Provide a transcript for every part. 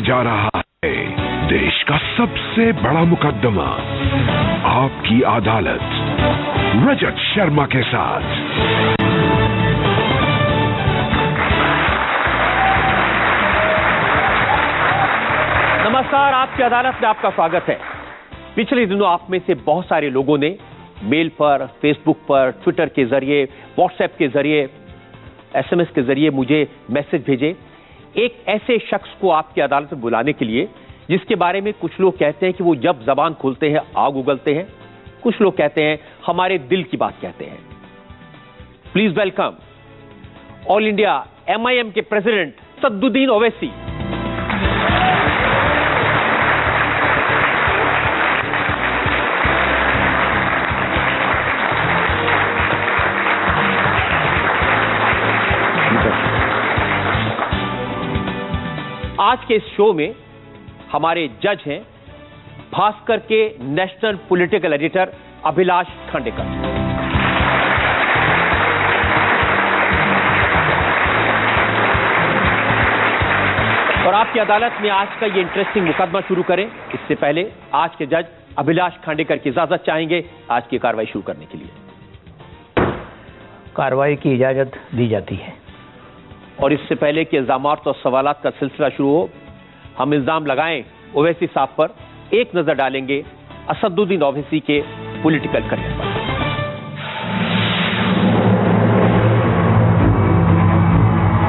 जा रहा है देश का सबसे बड़ा मुकदमा, आपकी अदालत, रजत शर्मा के साथ। नमस्कार, आपकी अदालत में आपका स्वागत है। पिछले दिनों आप में से बहुत सारे लोगों ने मेल पर, फेसबुक पर, ट्विटर के जरिए, व्हाट्सएप के जरिए, एसएमएस के जरिए मुझे मैसेज भेजे एक ऐसे शख्स को आपकी अदालत में बुलाने के लिए जिसके बारे में कुछ लोग कहते हैं कि वो जब जबान खोलते हैं आग उगलते हैं, कुछ लोग कहते हैं हमारे दिल की बात कहते हैं। Please welcome all India MIM के प्रेसिडेंट असदुद्दीन ओवैसी। आज के इस शो में हमारे जज हैं भास्कर के national political editor Abhilash Khandekar, और आपकी अदालत में आज का ये इंटरेस्टिंग मुकदमा शुरू करें इससे पहले आज के जज अभिलाष खांडेकर की इजाजत चाहेंगे आज की कार्रवाई शुरू करने के लिए। कार्रवाई की इजाजत दी जाती है। और इससे पहले कि इल्जामात और सवालात का सिलसिला शुरू हो, हम इल्जाम लगाएं ओवैसी साहब पर, एक नजर डालेंगे असदुद्दीन ओवैसी के पॉलिटिकल करियर पर।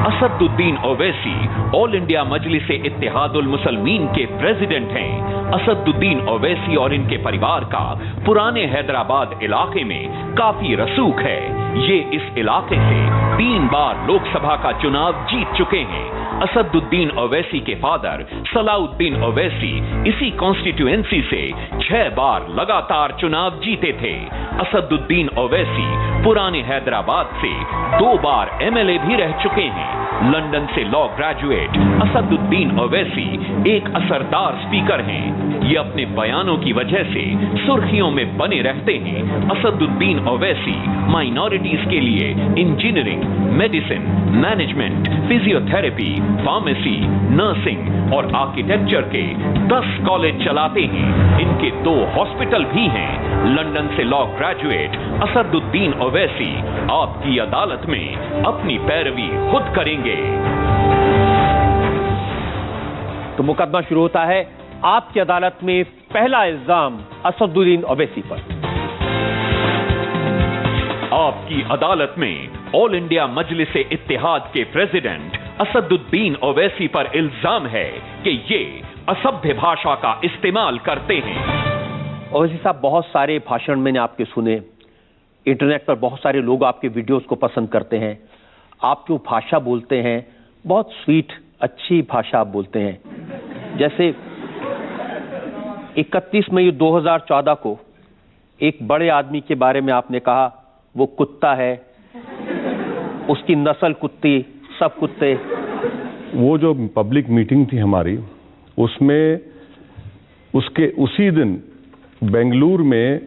असदुद्दीन ओवैसी ऑल इंडिया मजलिस इत्तेहादुल मुसलमीन के प्रेसिडेंट हैं। असदुद्दीन ओवैसी और इनके परिवार का पुराने हैदराबाद इलाके में काफी रसूख है। ये इस इलाके से 3 बार लोकसभा का चुनाव जीत चुके हैं। असदुद्दीन ओवैसी के फादर सलाउद्दीन ओवैसी इसी कॉन्स्टिट्यूएंसी से 6 बार लगातार चुनाव जीते थे। असदुद्दीन ओवैसी पुराने हैदराबाद से 2 बार MLA भी रह चुके हैं। लंदन से लॉ ग्रेजुएट असदुद्दीन ओवैसी एक असरदार स्पीकर हैं। ये अपने बयानों की वजह से सुर्खियों में बने रहते हैं। असदुद्दीन ओवैसी माइनॉरिटीज के लिए engineering, medicine, management, physiotherapy, pharmacy, nursing और आर्किटेक्चर के 10 कॉलेज चलाते हैं। इनके 2 हॉस्पिटल भी हैं। लंदन से लॉ ग्रेजुएट असदुद्दीन ओवैसी आपकी अदालत में अपनी पैरवी खुद करेंगे। तो मुकदमा शुरू होता है आपकी अदालत में। पहला इल्जाम असदुद्दीन ओवैसी पर। आपकी अदालत में ऑल इंडिया मजलिस इत्तेहाद के प्रेसिडेंट असदुद्दीन ओवैसी पर इल्जाम है कि ये असभ्य भाषा का इस्तेमाल करते हैं। ओवैसी साहब, बहुत सारे भाषण मैंने आपके सुने, इंटरनेट पर बहुत सारे लोग आपके वीडियोस को पसंद करते हैं। आप जो भाषा बोलते हैं बहुत स्वीट, अच्छी भाषा आप बोलते हैं। जैसे 31 मई 2014 को एक बड़े आदमी के बारे में आपने कहा वो कुत्ता है, उसकी नस्ल कुत्ती, सब कुत्ते। वो जो पब्लिक मीटिंग थी हमारी, उसमें उसके उसी दिन बेंगलुरु में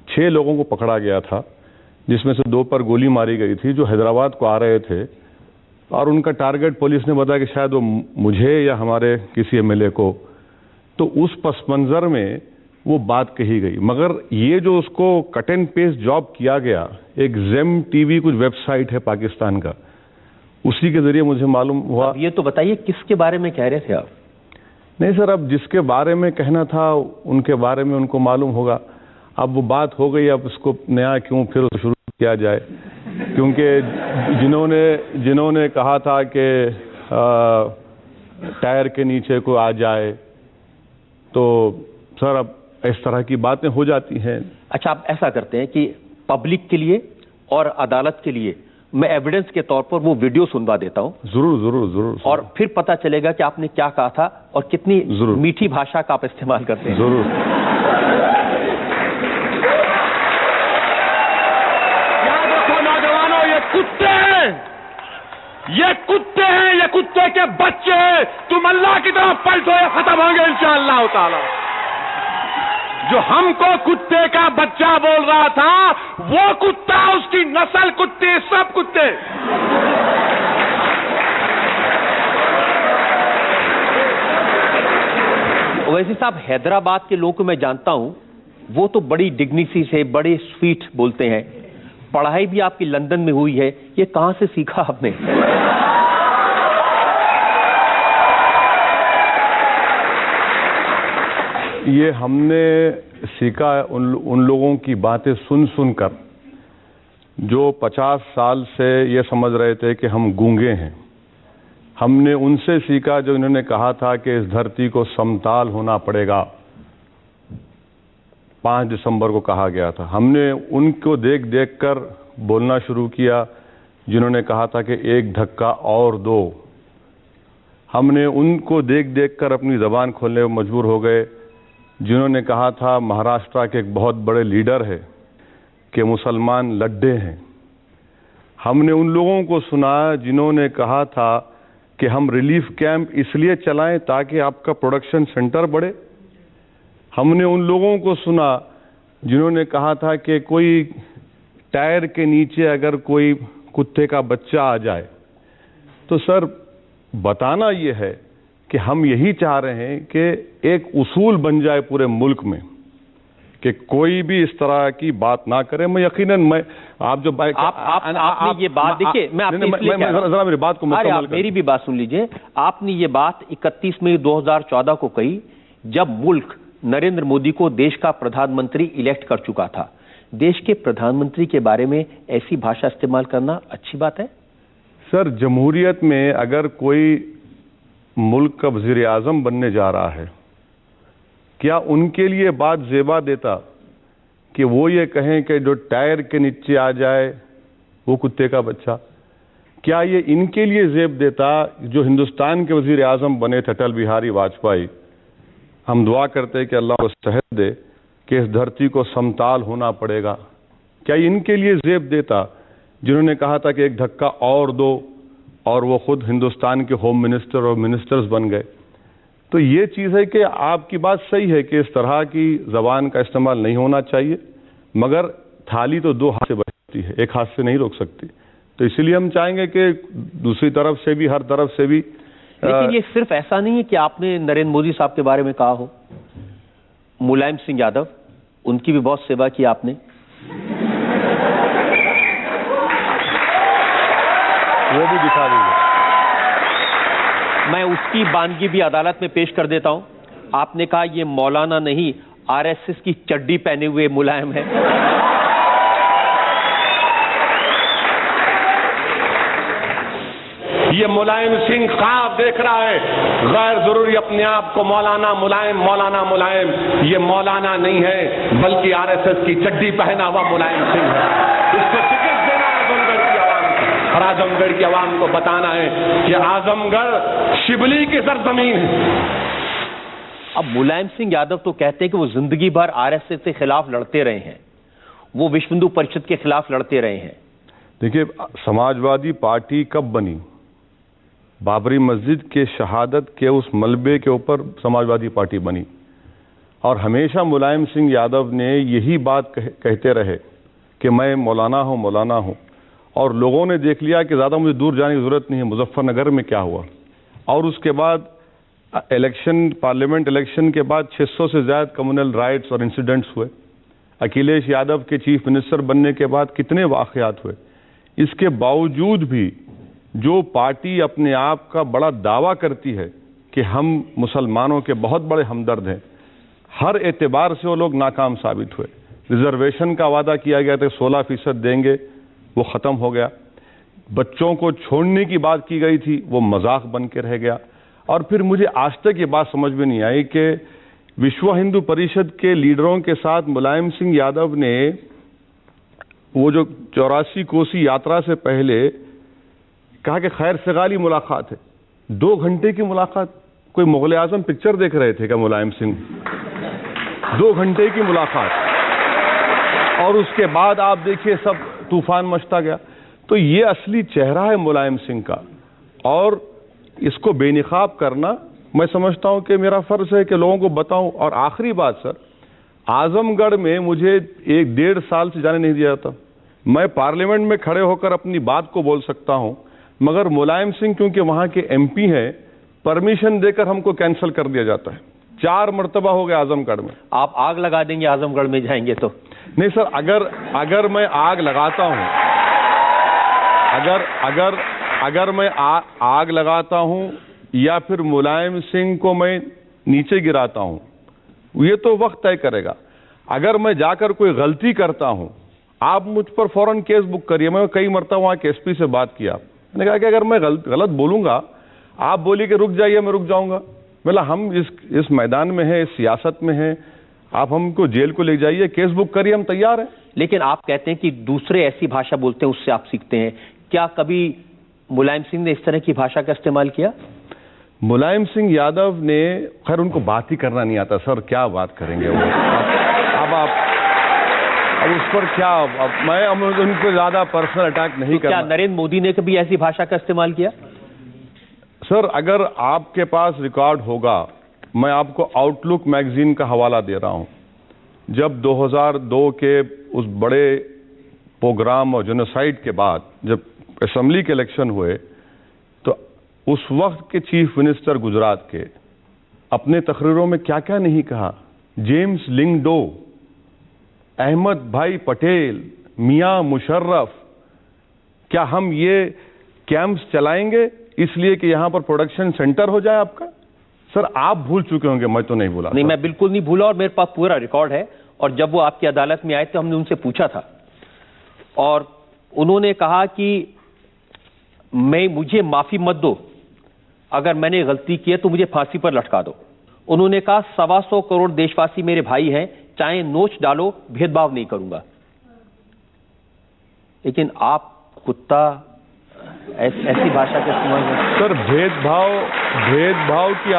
6 लोगों को पकड़ा गया था, जिसमें से 2 पर गोली मारी गई थी जो हैदराबाद को आ रहे थे, और उनका टारगेट पुलिस ने बताया कि शायद वो मुझे या हमारे किसी MLA को। तो उस पस मंजर में वो बात कही गई। मगर ये जो उसको कट एंड पेस्ट जॉब किया गया, एक ज़ेम TV कुछ वेबसाइट है पाकिस्तान का, उसी के जरिए मुझे मालूम हुआ। ये तो बताइए किसके बारे में कह रहे थे आप? नहीं सर, अब जिसके बारे में कहना था उनके बारे में उनको मालूम होगा। अब वो बात हो गई, अब उसको नया क्यों फिर शुरू किया जाए? क्योंकि जिन्होंने कहा था कि टायर के नीचे को आ जाए, तो सर अब इस तरह की बातें हो जाती हैं। अच्छा, आप ऐसा करते हैं कि पब्लिक के लिए और अदालत के लिए मैं एविडेंस के तौर पर वो वीडियो सुनवा देता हूं। जरूर जरूर जरूर। और फिर पता चलेगा कि आपने क्या कहा था और कितनी मीठी भाषा का आप इस्तेमाल करते हैं। जरूर। याद रखो नौजवानों, ये कुत्ते हैं, ये कुत्ते हैं, ये कुत्ते के बच्चे हैं। तुम अल्लाह की तरफ पलटो, ये खत्म होंगे इंशाअल्लाह ताला। जो हमको कुत्ते का बच्चा बोल रहा था, वो कुत्ता, उसकी नस्ल कुत्ते, सब कुत्ते। ओवैसी साहब, हैदराबाद के लोगों को मैं जानता हूं, वो तो बड़ी डिग्निटी से, बड़े स्वीट बोलते हैं। पढ़ाई भी आपकी लंदन में हुई है, ये कहां से सीखा आपने? ये हमने सीखा उन लोगों की बातें सुन सुनकर जो 50 साल से ये समझ रहे थे कि हम गूंगे हैं। हमने उनसे सीखा जो इन्होंने कहा था कि इस धरती को समताल होना पड़ेगा, 5 दिसंबर को कहा गया था। हमने उनको देख देख कर बोलना शुरू किया जिन्होंने कहा था कि एक धक्का और दो। हमने उनको देख देख कर अपनी ज़बान खोलने में मजबूर हो गए जिन्होंने कहा था महाराष्ट्र के एक बहुत बड़े लीडर है कि मुसलमान लड्डे हैं। हमने उन लोगों को सुना जिन्होंने कहा था कि हम रिलीफ कैंप इसलिए चलाएं ताकि आपका प्रोडक्शन सेंटर बढ़े। हमने उन लोगों को सुना जिन्होंने कहा था कि कोई टायर के नीचे अगर कोई कुत्ते का बच्चा आ जाए तो सर बताना ये है कि हम यही चाह रहे हैं कि एक उसूल बन जाए पूरे मुल्क में कि कोई भी इस तरह की बात ना करे। मैं यकीनन आप जो आपने ये बात देखिए, मैं आपने जरा मेरी बात को मुकम्मल मेरी भी बात सुन लीजिए। आपने ये बात 31 मई 2014 को कही जब मुल्क नरेंद्र मोदी को देश का प्रधानमंत्री इलेक्ट कर चुका था। देश के प्रधानमंत्री के बारे में ऐसी भाषा इस्तेमाल करना अच्छी बात है? सर, जमहूरियत में अगर कोई मुल्क का वज़ीर आज़म बनने जा रहा है, क्या उनके लिए बात ज़ेबा देता कि वो ये कहें कि जो टायर के नीचे आ जाए वो कुत्ते का बच्चा? क्या ये इनके लिए ज़ेब देता जो हिंदुस्तान के वज़ीर आज़म बने थे अटल बिहारी वाजपेयी? हम दुआ करते हैं कि अल्लाह को सेहत दे कि इस धरती को समताल होना पड़ेगा। क्या इनके लिए ज़ेब देता जिन्होंने कहा था कि एक धक्का और दो, और वो खुद हिंदुस्तान के होम मिनिस्टर और मिनिस्टर्स बन गए? तो ये चीज़ है कि आपकी बात सही है कि इस तरह की ज़बान का इस्तेमाल नहीं होना चाहिए, मगर थाली तो 2 हाथ से बजती है, 1 हाथ से नहीं रोक सकती। तो इसीलिए हम चाहेंगे कि दूसरी तरफ से भी, हर तरफ से भी। लेकिन ये सिर्फ ऐसा नहीं है कि आपने नरेंद्र मोदी साहब के बारे में कहा हो, मुलायम सिंह यादव, उनकी भी बहुत सेवा की आपने। वो भी दिखा दीजिए। मैं उसकी बानगी भी अदालत में पेश कर देता हूं। आपने कहा ये मौलाना नहीं, आरएसएस की चड्डी पहने हुए मुलायम है। ये मुलायम सिंह ख्वाब देख रहा है, गैर जरूरी अपने आप को मौलाना मुलायम ये मौलाना नहीं है बल्कि आरएसएस की चड्डी पहना हुआ मुलायम सिंह है। इसको टिकट देना आजमगढ़ की आवाम को, और आजमगढ़ की आवाम को बताना है कि आजमगढ़ शिबली की सरजमीन है। अब मुलायम सिंह यादव तो कहते हैं कि वो जिंदगी भर आरएसएस के खिलाफ लड़ते रहे हैं, वो विश्व हिंदू परिषद के खिलाफ लड़ते रहे हैं। देखिए, समाजवादी पार्टी कब बनी? बाबरी मस्जिद के शहादत के उस मलबे के ऊपर समाजवादी पार्टी बनी, और हमेशा मुलायम सिंह यादव ने यही बात कहते रहे कि मैं मौलाना हूं, और लोगों ने देख लिया कि ज़्यादा मुझे दूर जाने की ज़रूरत नहीं है, मुजफ्फरनगर में क्या हुआ। और उसके बाद इलेक्शन, पार्लियामेंट इलेक्शन के बाद 600 से ज़्यादा कम्युनल राइट्स और इंसिडेंट्स हुए। अखिलेश यादव के चीफ मिनिस्टर बनने के बाद कितने वाक़यात हुए। इसके बावजूद भी जो पार्टी अपने आप का बड़ा दावा करती है कि हम मुसलमानों के बहुत बड़े हमदर्द हैं, हर एतबार से वो लोग नाकाम साबित हुए। रिजर्वेशन का वादा किया गया था 16% देंगे, वो ख़त्म हो गया। बच्चों को छोड़ने की बात की गई थी, वो मजाक बन के रह गया। और फिर मुझे आज तक ये बात समझ में नहीं आई कि विश्व हिंदू परिषद के लीडरों के साथ मुलायम सिंह यादव ने वो जो 84 कोसी यात्रा से पहले कहा कि खैर सगाली मुलाकात है। 2 घंटे की मुलाकात, कोई मुगल आजम पिक्चर देख रहे थे क्या मुलायम सिंह? 2 घंटे की मुलाकात, और उसके बाद आप देखिए सब तूफान मचता गया। तो ये असली चेहरा है मुलायम सिंह का, और इसको बेनिकाब करना मैं समझता हूं कि मेरा फर्ज है कि लोगों को बताऊं। और आखिरी बात सर, आजमगढ़ में मुझे 1-1.5 साल से जाने नहीं दिया जाता। मैं पार्लियामेंट में खड़े होकर अपनी बात को बोल सकता हूं, मगर मुलायम सिंह क्योंकि वहां के एमपी हैं, परमिशन देकर हमको कैंसिल कर दिया जाता है। 4 मरतबा हो गया आजमगढ़ में। आप आग लगा देंगे आजमगढ़ में जाएंगे तो? नहीं सर, अगर मैं आग लगाता हूं, अगर मैं आग लगाता हूं या फिर मुलायम सिंह को मैं नीचे गिराता हूं, ये तो वक्त तय करेगा। अगर मैं जाकर कोई गलती करता हूं, आप मुझ पर फौरन केस बुक करिए। मैं कई मरतबा वहां के एसपी से बात किया, मैंने कहा कि अगर मैं गलत बोलूंगा, आप बोलिए कि रुक जाइए, मैं रुक जाऊंगा। बोला हम इस मैदान में हैं, इस सियासत में हैं, आप हमको जेल को ले जाइए, केस बुक करिए, हम तैयार हैं। लेकिन आप कहते हैं कि दूसरे ऐसी भाषा बोलते हैं उससे आप सीखते हैं। क्या कभी मुलायम सिंह ने इस तरह की भाषा का इस्तेमाल किया? मुलायम सिंह यादव ने, खैर उनको बात ही करना नहीं आता सर, क्या बात करेंगे वो। अब उस पर क्या, मैं उनको ज्यादा पर्सनल अटैक नहीं करना। क्या नरेंद्र मोदी ने कभी ऐसी भाषा का इस्तेमाल किया? सर अगर आपके पास रिकॉर्ड होगा, मैं आपको आउटलुक मैगजीन का हवाला दे रहा हूं। जब 2002 के उस बड़े प्रोग्राम और जेनोसाइड के बाद जब असेंबली के इलेक्शन हुए, तो उस वक्त के चीफ मिनिस्टर गुजरात के अपने तकरीरों में क्या क्या नहीं कहा। जेम्स लिंगडो, अहमद भाई पटेल, मियां मुशर्रफ, क्या हम ये कैंप्स चलाएंगे इसलिए कि यहां पर प्रोडक्शन सेंटर हो जाए आपका? सर आप भूल चुके होंगे, मैं तो नहीं भूला। नहीं, मैं बिल्कुल नहीं भूला और मेरे पास पूरा रिकॉर्ड है। और जब वो आपकी अदालत में आए तो हमने उनसे पूछा था और उन्होंने कहा कि मुझे माफी मत दो, अगर मैंने गलती की है तो मुझे फांसी पर लटका दो। उन्होंने कहा 125 करोड़ देशवासी मेरे भाई हैं, चाहे नोच डालो, भेदभाव नहीं करूंगा। लेकिन आप कुत्ता ऐसी भाषा का इस्तेमाल है। सर भेदभाव की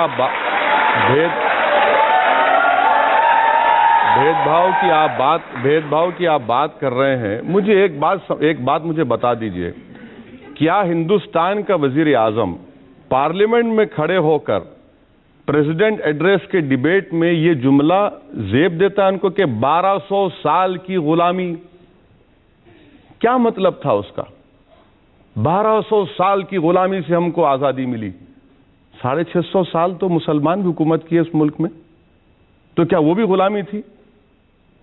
आप बात कर रहे हैं। मुझे एक बात मुझे बता दीजिए, क्या हिंदुस्तान का वजीर आजम पार्लियामेंट में खड़े होकर प्रेसिडेंट एड्रेस के डिबेट में ये जुमला जेब देता है उनको कि 1200 साल की गुलामी? क्या मतलब था उसका? 1200 साल की गुलामी से हमको आजादी मिली। 650 साल तो मुसलमान भी हुकूमत की है इस मुल्क में, तो क्या वो भी गुलामी थी?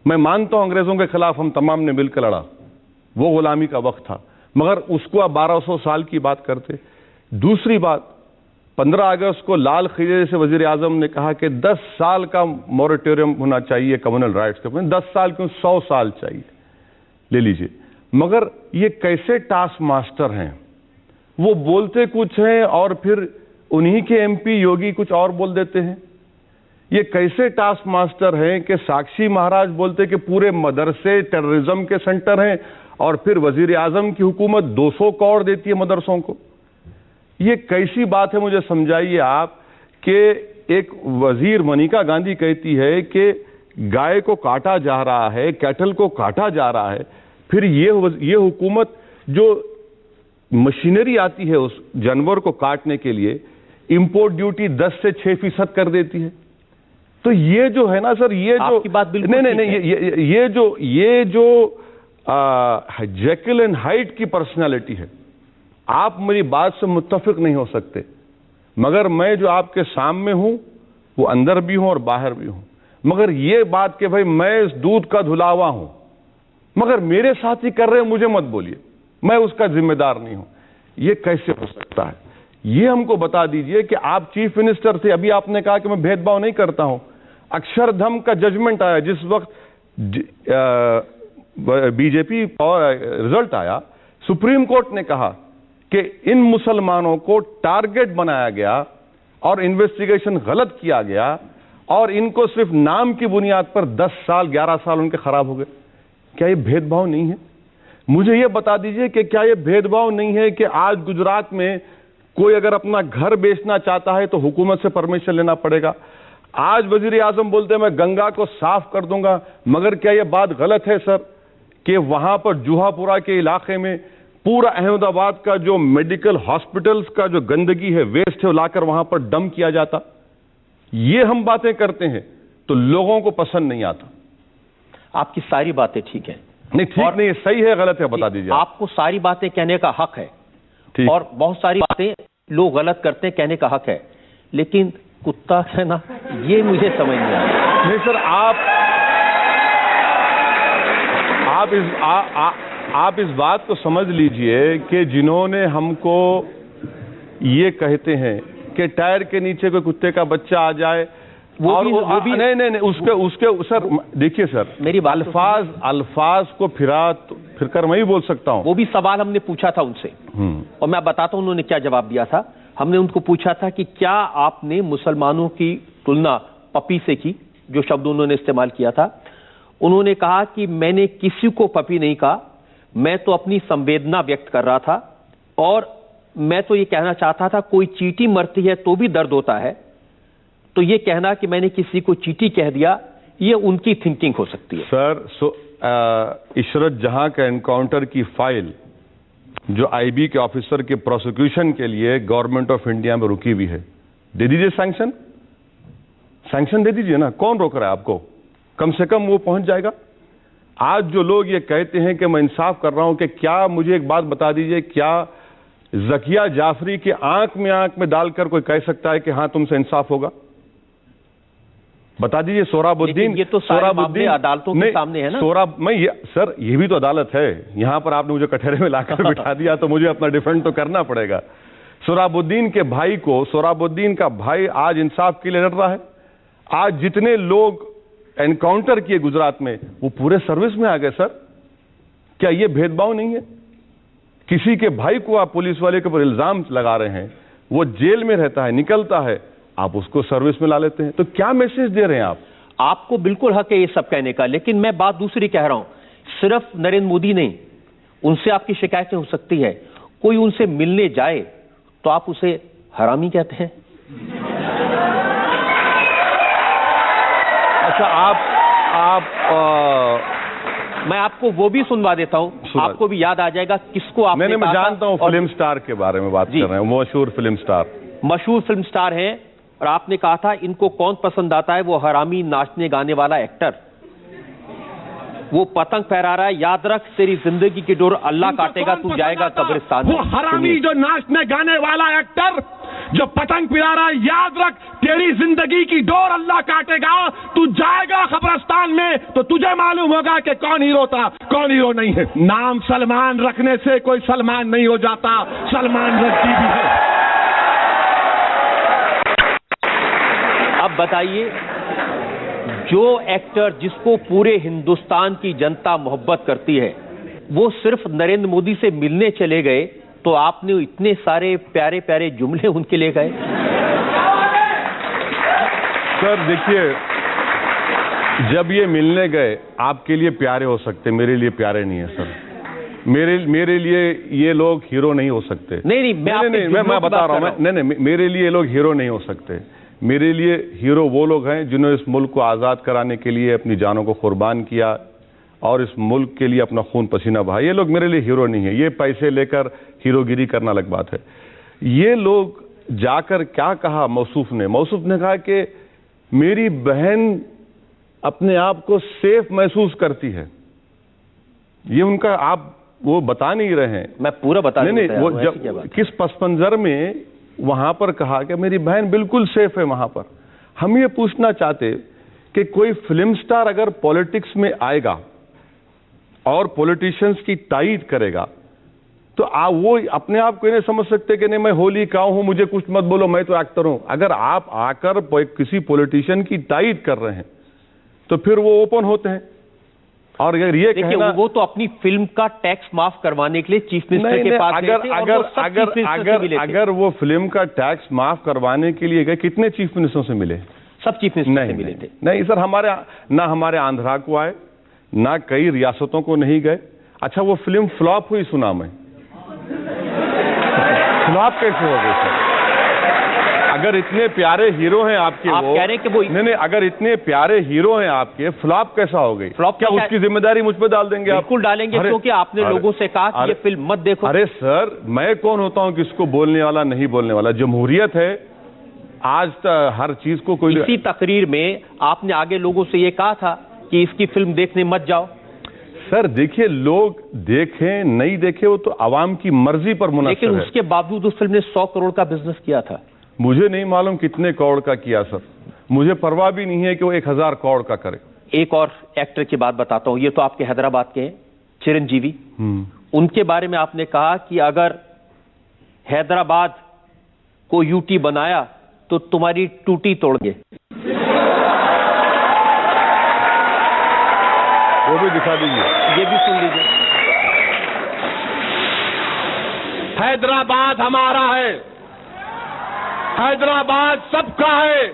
मैं मानता हूं अंग्रेजों के खिलाफ हम तमाम ने मिलकर लड़ा, वो गुलामी का वक्त था, मगर उसको आप 1200 साल की बात करते। दूसरी बात, 15 अगस्त को लाल किले से वजीर आजम ने कहा कि 10 साल का मॉरेटोरियम होना चाहिए कम्युनल राइट्स के ऊपर। 10 साल क्यों, 100 साल चाहिए, ले लीजिए। मगर ये कैसे टास्क मास्टर हैं, वो बोलते कुछ हैं और फिर उन्हीं के एमपी योगी कुछ और बोल देते हैं। ये कैसे टास्क मास्टर हैं कि साक्षी महाराज बोलते कि पूरे मदरसे टेररिज्म के सेंटर हैं और फिर वजीर आजम की हुकूमत 200 करोड़ देती है मदरसों को। ये कैसी बात है, मुझे समझाइए आप। कि एक वजीर मनिका गांधी कहती है कि गाय को काटा जा रहा है, कैटल को काटा जा रहा है, फिर ये हुकूमत जो मशीनरी आती है उस जानवर को काटने के लिए, इंपोर्ट ड्यूटी 10 से 6% कर देती है। तो ये जो है ना सर, ये जो बात बिल्कुल नहीं, ये जो जेकिल एंड हाइड की पर्सनालिटी है, आप मेरी बात से मुत्तफिक नहीं हो सकते, मगर मैं जो आपके सामने हूं वो अंदर भी हूं और बाहर भी हूं। मगर ये बात कि भाई मैं इस दूध का धुलावा हूं, मगर मेरे साथी कर रहे हैं, मुझे मत बोलिए, मैं उसका जिम्मेदार नहीं हूं, ये कैसे हो सकता है? ये हमको बता दीजिए कि आप चीफ मिनिस्टर थे, अभी आपने कहा कि मैं भेदभाव नहीं करता हूं। अक्षरधाम का जजमेंट आया, जिस वक्त बीजेपी रिजल्ट आया, सुप्रीम कोर्ट ने कहा कि इन मुसलमानों को टारगेट बनाया गया और इन्वेस्टिगेशन गलत किया गया और इनको सिर्फ नाम की बुनियाद पर 10 साल 11 साल उनके खराब हो गए। क्या ये भेदभाव नहीं है? मुझे ये बता दीजिए कि क्या ये भेदभाव नहीं है कि आज गुजरात में कोई अगर अपना घर बेचना चाहता है तो हुकूमत से परमिशन लेना पड़ेगा। आज वजीर आजम बोलते हैं मैं गंगा को साफ कर दूंगा, मगर क्या यह बात गलत है सर कि वहां पर जुहापुरा के इलाके में पूरा अहमदाबाद का जो मेडिकल हॉस्पिटल्स का जो गंदगी है, वेस्ट है, वो लाकर वहां पर डंप किया जाता? ये हम बातें करते हैं तो लोगों को पसंद नहीं आता। आपकी सारी बातें ठीक है, नहीं ठीक नहीं, सही है गलत है बता दीजिए। आपको सारी बातें कहने का हक है और बहुत सारी बातें लोग गलत करते हैं, कहने का हक है, लेकिन कुत्ता कहना, ये मुझे समझ नहीं आया। नहीं सर, आप इस बात को समझ लीजिए कि जिन्होंने हमको ये कहते हैं कि टायर के नीचे कोई कुत्ते का बच्चा आ जाए, वो भी नहीं उसके सर देखिए सर, मेरी अल्फाज को फिर कर मैं ही बोल सकता हूँ। वो भी सवाल हमने पूछा था उनसे और मैं बताता हूँ उन्होंने क्या जवाब दिया था। हमने उनको पूछा था कि क्या आपने मुसलमानों की तुलना पपी से की, जो शब्द उन्होंने इस्तेमाल किया था। उन्होंने कहा कि मैंने किसी को पपी नहीं कहा, मैं तो अपनी संवेदना व्यक्त कर रहा था और मैं तो ये कहना चाहता था कोई चींटी मरती है तो भी दर्द होता है, तो ये कहना कि मैंने किसी को चींटी कह दिया, ये उनकी थिंकिंग हो सकती है। सर, इशरत जहां का एनकाउंटर की फाइल जो आईबी के ऑफिसर के प्रोसिक्यूशन के लिए गवर्नमेंट ऑफ इंडिया में रुकी हुई है, दे दीजिए सैंक्शन दे दीजिए ना, कौन रोक रहा है आपको? कम से कम वो पहुंच जाएगा। आज जो लोग ये कहते हैं कि मैं इंसाफ कर रहा हूं, कि क्या मुझे एक बात बता दीजिए, क्या ज़किया जाफरी के आंख में डालकर कोई कह सकता है कि हां तुमसे इंसाफ होगा? बता दीजिए। सोहराबुद्दीन, ये तो सोहराबुद्दीन अदालतों के सामने है ना। सर ये भी तो अदालत है, यहां पर आपने मुझे कटहरे में लाकर बिठा दिया तो मुझे अपना डिफेंड तो करना पड़ेगा। सोहराबुद्दीन के भाई को, सोहराबुद्दीन का भाई आज इंसाफ के लिए लड़ रहा है। आज जितने लोग एनकाउंटर किए गुजरात में, वो पूरे सर्विस में आ गए। सर क्या ये भेदभाव नहीं है? किसी के भाई को आप पुलिस वाले के ऊपर इल्जाम लगा रहे हैं, वो जेल में रहता है, निकलता है, आप उसको सर्विस में ला लेते हैं, तो क्या मैसेज दे रहे हैं आप? आपको बिल्कुल हक है ये सब कहने का, लेकिन मैं बात दूसरी कह रहा हूं। सिर्फ नरेंद्र मोदी नहीं, उनसे आपकी शिकायतें हो सकती है। कोई उनसे मिलने जाए तो आप उसे हरामी कहते हैं। अच्छा, मैं आपको वो भी सुनवा देता हूं, आपको भी याद आ जाएगा किसको आपने मैं जानता हूं। फिल्म स्टार के बारे में बात कर रहे हैं, मशहूर फिल्म स्टार हैं, और आपने कहा था इनको कौन पसंद आता है, वो हरामी नाचने गाने वाला एक्टर, वो पतंग फहरा रहा है, याद रख तेरी जिंदगी की डोर अल्लाह काटेगा, तू जाएगा कब्रिस्तान। वो हरामी जो नाचने गाने वाला एक्टर जो पतंग फिरा रहा है, याद रख तेरी जिंदगी की डोर अल्लाह काटेगा, तू जाएगा कब्रिस्तान में, तो तुझे मालूम होगा कि कौन हीरो था, कौन हीरो नहीं है। नाम सलमान रखने से कोई सलमान नहीं हो जाता, सलमान रश्दी भी है। अब बताइए, जो एक्टर जिसको पूरे हिंदुस्तान की जनता मोहब्बत करती है, वो सिर्फ नरेंद्र मोदी से मिलने चले गए तो आपने इतने सारे प्यारे प्यारे जुमले उनके लिए गए। सर देखिए, जब ये मिलने गए, आपके लिए प्यारे हो सकते, मेरे लिए प्यारे नहीं है सर। मेरे लिए ये लोग हीरो नहीं हो सकते। नहीं, मैं बता रहा हूं, नहीं, मेरे लिए ये लोग हीरो नहीं हो सकते। मेरे लिए हीरो वो लोग हैं जिन्होंने इस मुल्क को आज़ाद कराने के लिए अपनी जानों को कुर्बान किया और इस मुल्क के लिए अपना खून पसीना बहाया। ये लोग मेरे लिए हीरो नहीं है। ये पैसे लेकर हीरोगिरी करना अलग बात है। ये लोग जाकर क्या कहा मौसूफ ने कहा कि मेरी बहन अपने आप को सेफ महसूस करती है। ये उनका, आप वो बता नहीं रहे हैं। मैं पूरा बता नहीं, वो जब किस पस मंजर में वहां पर कहा कि मेरी बहन बिल्कुल सेफ है वहां पर। हम ये पूछना चाहते कि कोई फिल्म स्टार अगर पॉलिटिक्स में आएगा और पॉलिटिशियंस की तायीद करेगा, तो वो अपने आप को नहीं समझ सकते कि नहीं मैं होली का हूं, मुझे कुछ मत बोलो, मैं तो एक्टर हूं। अगर आप आकर किसी पॉलिटिशियन की तायीद कर रहे हैं तो फिर वो ओपन होते हैं। और अगर ये कहना, वो तो अपनी फिल्म का टैक्स माफ करवाने के लिए चीफ मिनिस्टर के पास गए थे। अगर वो फिल्म का टैक्स माफ करवाने के लिए गए, कितने चीफ मिनिस्टरों से मिले? सब चीफ मिनिस्टर से मिले थे। नहीं सर, हमारे आंध्रा को आए, ना कई रियासतों को नहीं गए। अच्छा, वो फिल्म फ्लॉप हुई, सुना मैं। फ्लॉप कैसे हो गई सर? अगर इतने प्यारे हीरो हैं आपके, आप कह रहे हैं कि वो नहीं, अगर इतने प्यारे हीरो हैं आपके, फ्लॉप कैसा हो गई? फ्लॉप क्या उसकी जिम्मेदारी मुझ पे डाल देंगे आप? बिल्कुल डालेंगे, क्योंकि आपने लोगों से कहा कि ये फिल्म मत देखो। अरे सर, मैं कौन होता हूं किसको बोलने वाला नहीं बोलने वाला? जमहूरियत है, आज हर चीज को कोई। इसी तकरीर में आपने आगे लोगों से ये कहा था कि इसकी फिल्म देखने मत जाओ। सर देखिए, लोग देखें नहीं देखें वो तो आवाम की मर्जी पर मुनहसर है। लेकिन उसके बावजूद उस फिल्म ने 100 करोड़ का बिजनेस किया था। मुझे नहीं मालूम कितने करोड़ का किया सर, मुझे परवाह भी नहीं है कि वो 1000 करोड़ का करे। एक और एक्टर की बात बताता हूं, ये तो आपके हैदराबाद के हैं, चिरंजीवी। उनके बारे में आपने कहा कि अगर हैदराबाद को यूटी बनाया तो तुम्हारी टूटी तोड़गे। वो भी दिखा दीजिए, ये भी सुन लीजिए। हैदराबाद हमारा है, हैदराबाद सबका है,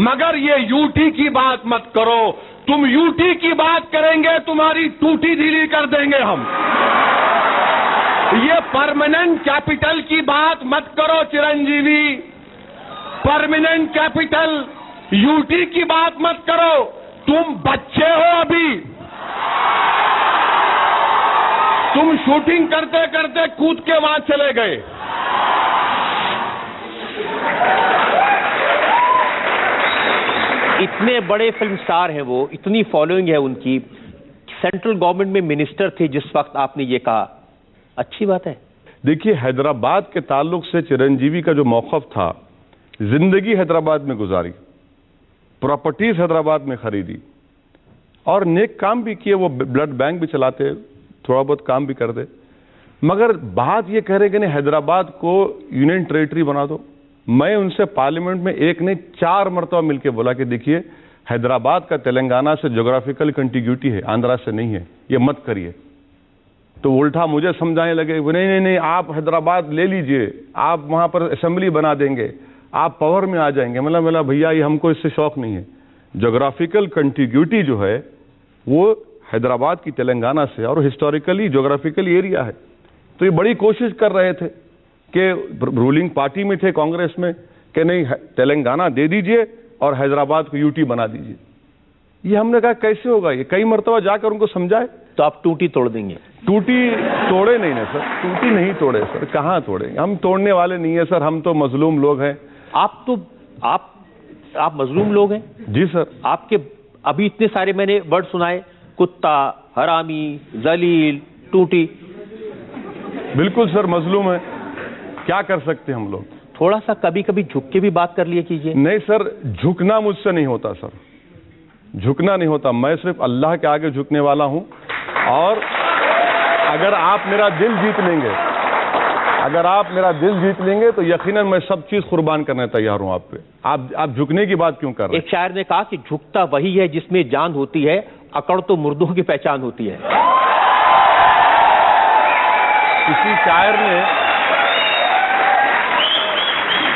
मगर ये यूटी की बात मत करो। तुम यूटी की बात करेंगे तुम्हारी टूटी ढीली कर देंगे हम। ये परमानेंट कैपिटल की बात मत करो चिरंजीवी, परमानेंट कैपिटल यूटी की बात मत करो। तुम बच्चे हो अभी, तुम शूटिंग करते करते कूद के वहां चले गए। इतने बड़े फिल्म स्टार हैं वो, इतनी फॉलोइंग है उनकी, सेंट्रल गवर्नमेंट में मिनिस्टर थे जिस वक्त आपने ये कहा, अच्छी बात है। देखिए, हैदराबाद के ताल्लुक से चिरंजीवी का जो मौक़िफ़ था, जिंदगी हैदराबाद में गुजारी, प्रॉपर्टीज हैदराबाद में खरीदी और नेक काम भी किए। वो ब्लड बैंक भी चलाते, थोड़ा बहुत काम भी कर दे, मगर बात ये कह रहे कि नहीं हैदराबाद को यूनियन टेरिटरी बना दो। मैं उनसे पार्लियामेंट में एक नहीं 4 मरतबा मिलकर बोला कि देखिए, हैदराबाद का तेलंगाना से ज्योग्राफिकल कंटिग्यूटी है, आंध्रा से नहीं है, ये मत करिए। तो उल्टा मुझे समझाने लगे, नहीं, आप हैदराबाद ले लीजिए, आप वहां पर असेंबली बना देंगे, आप पावर में आ जाएंगे। मतलब भैया, ये हमको इससे शौक नहीं है। ज्योग्राफिकल कंटिग्यूटी जो है वो हैदराबाद की तेलंगाना से, और हिस्टोरिकली ज्योग्राफिकल एरिया है। तो ये बड़ी कोशिश कर रहे थे कि रूलिंग पार्टी में थे कांग्रेस में कि नहीं तेलंगाना दे दीजिए और हैदराबाद को यूटी बना दीजिए। ये हमने कहा कैसे होगा, ये कई मरतबा जाकर उनको समझाए। तो आप टूटी तोड़ देंगे? टूटी तोड़े नहीं ना सर, टूटी नहीं तोड़े सर, कहाँ तोड़े, हम तोड़ने वाले नहीं है सर, हम तो मजलूम लोग हैं। आप मजलूम लोग हैं? जी सर। आपके अभी इतने सारे मैंने वर्ड सुनाए, कुत्ता, हरामी, जलील, टूटी। बिल्कुल सर, मजलूम है, क्या कर सकते हैं हम लोग। थोड़ा सा कभी कभी झुक के भी बात कर लिया कीजिए। नहीं सर, झुकना मुझसे नहीं होता सर, झुकना नहीं होता। मैं सिर्फ अल्लाह के आगे झुकने वाला हूं, और अगर आप मेरा दिल जीत लेंगे, अगर आप मेरा दिल जीत लेंगे तो यकीनन मैं सब चीज कुर्बान करने तैयार हूं आप पे। आप झुकने की बात क्यों कर रहे हैं? एक शायर ने कहा कि झुकता वही है जिसमें जान होती है, अकड़ तो मुर्दों की पहचान होती है।